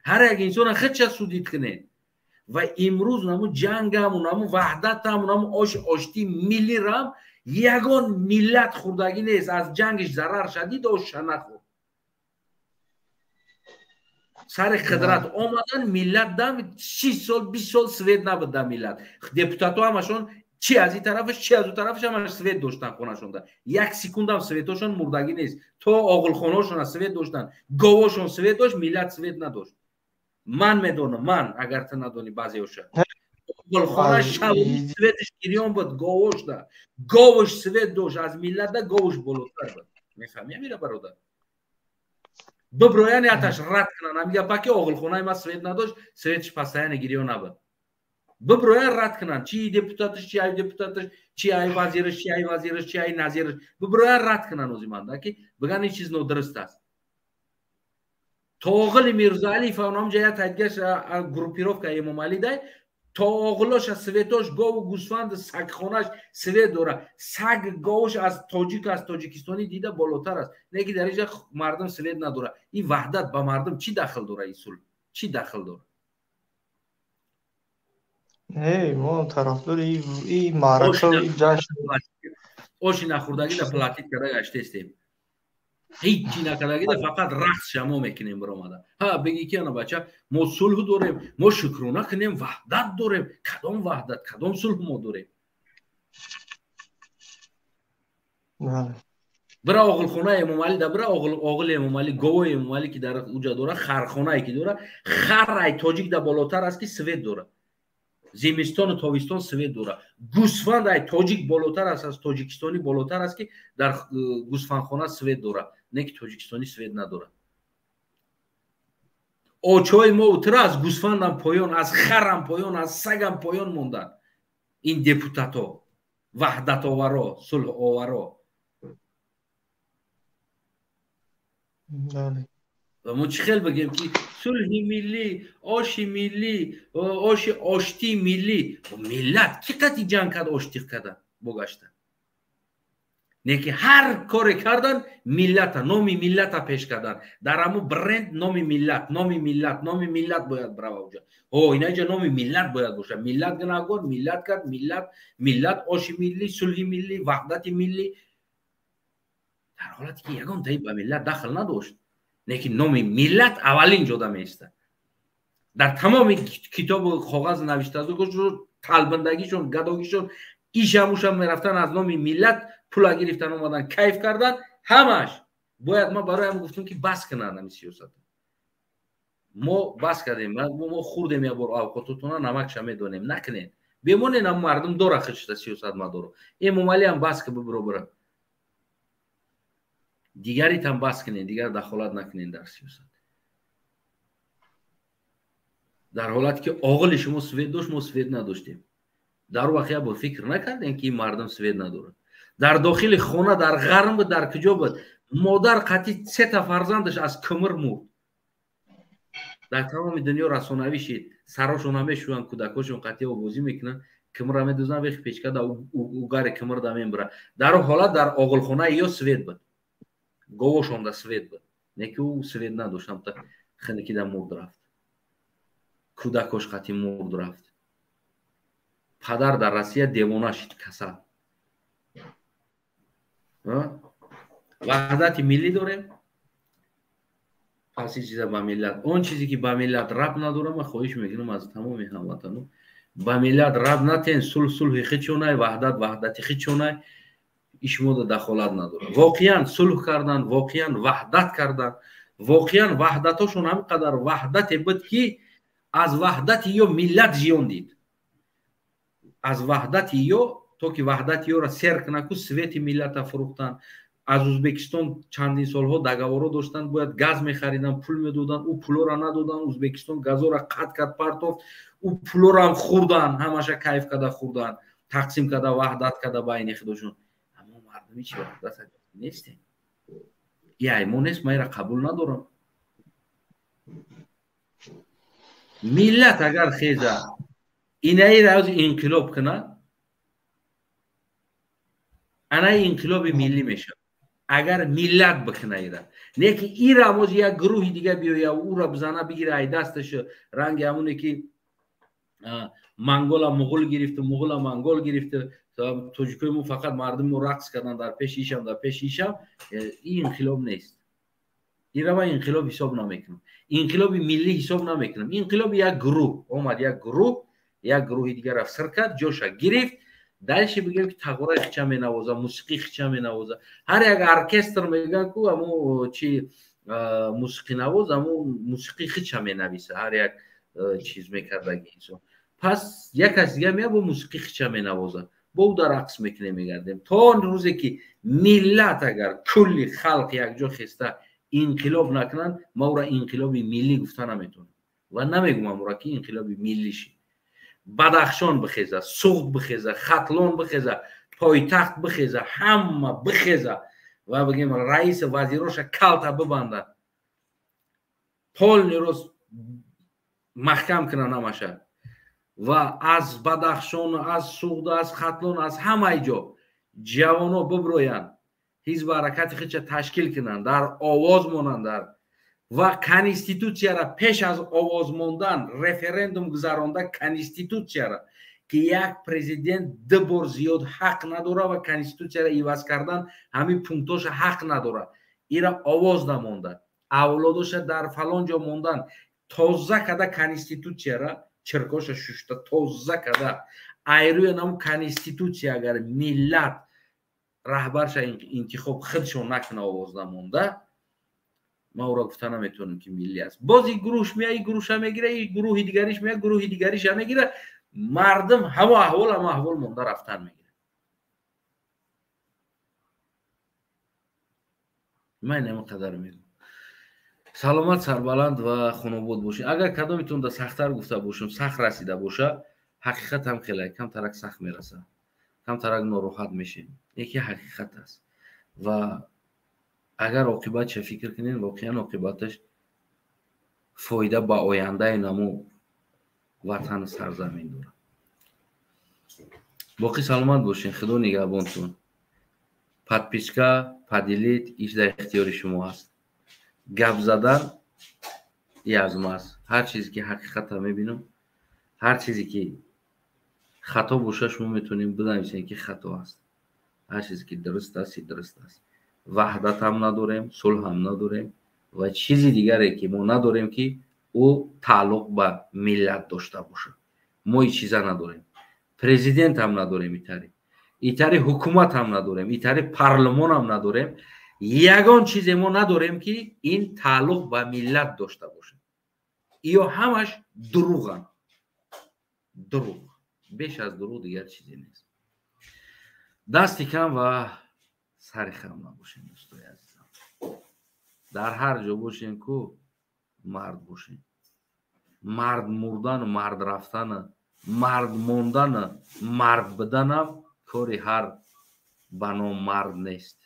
ҳар як инсона худша судид кунед ва имрӯз наму ҷангаму наму ваҳдатаму наму оштии миллирам ягон миллат хӯрдагӣ нест аз ҷангиш зарар шадид ошша нахӯр сари қудрат омадан миллат дам 6 сол 20 сол свет набуд дар миллат депутатҳо ҳамашон чи аз ин тарафаш чи аз он тарафаш ҳамаш свет доштанд хонашонда як секундам светошон мурдагӣ нест то оғилхонаҳошона свет доштанд говошон свет дошт миллат свет надошт ман медонам ман агар ту надонӣ баъзеоша оғилхона шаб светиш гирён буд говошда говош свет дошт аз миллатда говош болотар буд мефаҳмӣ амира бародар биброян яташ рад кунанд ҳамин гапа ки оғилхонаи ман свет надошт светиш постоянно гирён набуд биброян рад кунанд чи депутаташ чи ай депутаташ чи ай вазираш чи ай вазираш чи ай назираш биброян рад кунанд озиманда ки биган ин чиз нодуруст аст то оғили мирзоалиев онамҷа як тайдгаш группировка эмомалӣ дай то оғилоша светош гову гӯсфанд сагхонаш свет дора саг говош аз тоҷик аз тоҷикистони дида болотар аст не ки дар инҷа мардум свет надора ин ваҳдат ба мардум чӣ дахл дора ин сулҳ чӣ дахл дора мо тарафдори ин маърака ҷашн оши нахӯрдагӣ да платит карда гаштестем ҳеҷчи накардагида фақат рақс шамо мекунем биромада ҳа беги ки ана бача мо сулҳ дорем мо шукрона кунем ваҳдат дорем кадом ваҳдат кадом сулҳ мо дорем бира оғилхонаи эмомалӣ да бира оғили эмомалӣ говои эмомалӣ ки дар уҷа дора хархонае ки дора харай тоҷик да болотар аст ки свет дора зимистону тобистон свет дора гӯсфанд ай тоҷик болотар аст аз тоҷикистони болотар аст ки дар гӯсфандхона свет дора не ки тоҷикистони свет надора очои мо утра аз гӯсфандам поён аз харам поён аз сагам поён монданд ин депутатҳо وحدت آورا، صلح آورا. و ما چی خیلی بگیم که صلح ملی، آشی ملی، آشتی ملی. ملت کی قطعی جنگ کرد آشتی کردن بگشتن؟ نه که هر کاری کردن ملت، نامی ملت پیش کردن. در همو برند نامی ملت باید برای اوجا. اینا اینجا نامی ملت باید باشه. ملت گناهگار، ملت کرد، ملت آشی ملی، صلح ملی، وحدت ملی. در حالتی که یگان تایی به ملت دخل نداشت. نه که نامی ملت اولین جاده میسته. در تمام کتاب و کاغذ نوشته از او طلبندگیشون، گداگیشون، ایشموشم میرفتن از نامی ملت پول گرفتن اومدن کیف کردن. همش باید ما برای هم گفتیم که بس کنن این سیاست. ما بس کردیم، ما خوردیم یا بر اوقاتتون نمکش میدونیم نکنین بمونین. هم مردم داره خشته سیاست مداره. این ممالی هم بس که ببرو بره دیگری هم بس کنین، دیگر دخالت نکنین در سیاست. در حالت که عقل شما سوید داشت، ما سوید نداشتیم. در واقع با فکر نکردین که این مردم سوید نداره. در داخل خانه در غرم در کجا بود مادر قطعی 3 تا فرزندش از کمر مرد. در تمام دنیا رسانه‌ای شد، سراشون همه شوان کودکاشون قطعی بازی میکنن، کمر همه دوزن وقت پیچ کرده او گار کمر دامین بره. در حالت در عقل خانه یا سوید بود، گوشون در سوید بود. نه که او سوید نداشتم تا خنکی در مرد رفت، کودکاش قطعی مرد رفت. پدر در روسیه دیوانه شد کسل. وحدت ملی داریم. پس این چیزا با ملت، اون چیزی که با ملت رب نداره، من خواهش میکنم از تمام هموطنان با ملت رب نتین. صلح خیچونه، وحدت خیچونه، ایشما دخالت نداره. واقعا صلح کردن، واقعا وحدت کردن، واقعا وحدتاشون همقدر وحدت بود که از وحدت یا ملت زیان دید. از وحدت یا تو که وحدت یا را سرک نکو سویت ملت فروختن. از ازبکستان چندین سالها دگوارا داشتن، باید گاز میخریدن، پول میدادن، او پول را ندادن. ازبکستان گازا را قطع کرد پرتاف، او پول را هم خوردن، همشه کیف کرده خوردن، تقسیم کرده، وحدت کرده بین خودشون. اما مردمی چی وحدت نیستیم. این ایمان نیست، من را قبول ندارم. ملت اگر خیزه اینایی را از انقلاب کنه، انا انقلاب ملی میشه. اگر ملت بکنه ایران، نه که ایران از یک گروه دیگه بیایه و او را بزنه بگیره ای دستش رنگ همونه که منگول مغول گرفته، مغول منگول گرفته، توجیکای مو فقط مردم رو رقص کردن در پیش ایشم در پیش ایشم. این انقلاب نیست. ایران من انقلاب حساب نمیکنم، انقلاب ملی حساب نمیکنم. انقلاب یک گروه اومد، یک گروه دیگر افسر کرد، جوشا گرفت. درش بگیم که تقوره خیچه می نوازه، موسیقی خیچه می نوازه. هر یک ارکستر میگن که امو چی موسیقی نواز، امو موسیقی خیچه می نویسه. هر یک چیز میکرده گیزو. پس یک از دیگه میگه با موسیقی خیچه می نوازه، با او در رقص میکنه میگردیم. تا اون روزی که ملت اگر کلی خلق یک جا خسته انقلاب نکنن، ما او را انقلاب ملی گفته نمیتونم و نمیگم او را که انقلاب ملی شی. بدخشان بخیزه، سوخت بخیزه، ختلان بخیزه، پایتخت بخیزه، همه بخیزه و بگیم رئیس وزیراش کلتا ببنده، پول نیروز محکم کنه نماشه و از بدخشان، از سوخت، از ختلان، از همه جا جوانا ببروین، حزب حرکت خیچه تشکیل کنن، در آواز مانند و کانستیتوسیا را پیش از آواز ماندن رفرندوم گذرانده کانستیتوسیا را که یک پرزیدنت 2 بار زیاد حق نداره و کانستیتوسیا را عوض کردن همین پونکتاش حق نداره. ایرا آواز نمانده، اولادش در فلان جا ماندن، تازه کده کانستیتوسیا را چرکاش ششته تازه کده ایروی نام کانستیتوسیا اگر ملت رهبرش انتخاب خودشون نکنه آواز نمانده، ما او را گفته نمیتونیم که ملی است. باز این گروهش میاد، این گروهش هم میگیره، این گروه دیگریش میاد، گروه دیگریش هم میگیره. مردم همه احوال مونده رفتن میگیره. من اینقدر میگم. سلامت سربلند و خانواد باشین. اگر کدامتون در سخت‌تر گفته باشم، سخت رسیده باشه، حقیقت هم خیلی کم ترک سخت میرسه. камтарак нороҳат мешем. Яке ҳақиқат аст ва агар оқибатша фикр кунем, воқеан оқибаташ фоида ба ояндаи наму ватану сарзамин дорад. боқӣ саломат бошен. Худо нигаҳбонтон. подписка, поделить иш дар ихтиёри шумо аст. гап задан язм аст. ҳар чизе ки ҳақиқата мебинам, ҳар чизе ки хато боша шумо метавонем бинависем ки хато аст. ҳар чизе ки дуруст аст дуруст аст. ваҳдат ҳам надорем, сулҳ ҳам надорем ва чизи дигаре ки мо надорем ки ӯ тааллуқ ба миллат дошта бошад. мо ин чиза надорем. президент ҳам надорем, итари ҳукумат ҳам надорем, итари парлумон ҳам надорем. ягон чизе мо надорем ки ин тааллуқ ба миллат дошта бошад. ё ҳамаш дурӯғанд. дурӯғ. беш аз дурӯғ дигар чизе нест. дасти кам ва сари хам набошем дӯстои азизам. дар ҳар ҷо бошем ку мард бошем. мард мурдану мард рафтану мард мондану мард буданам кори ҳар ба ном мард нест.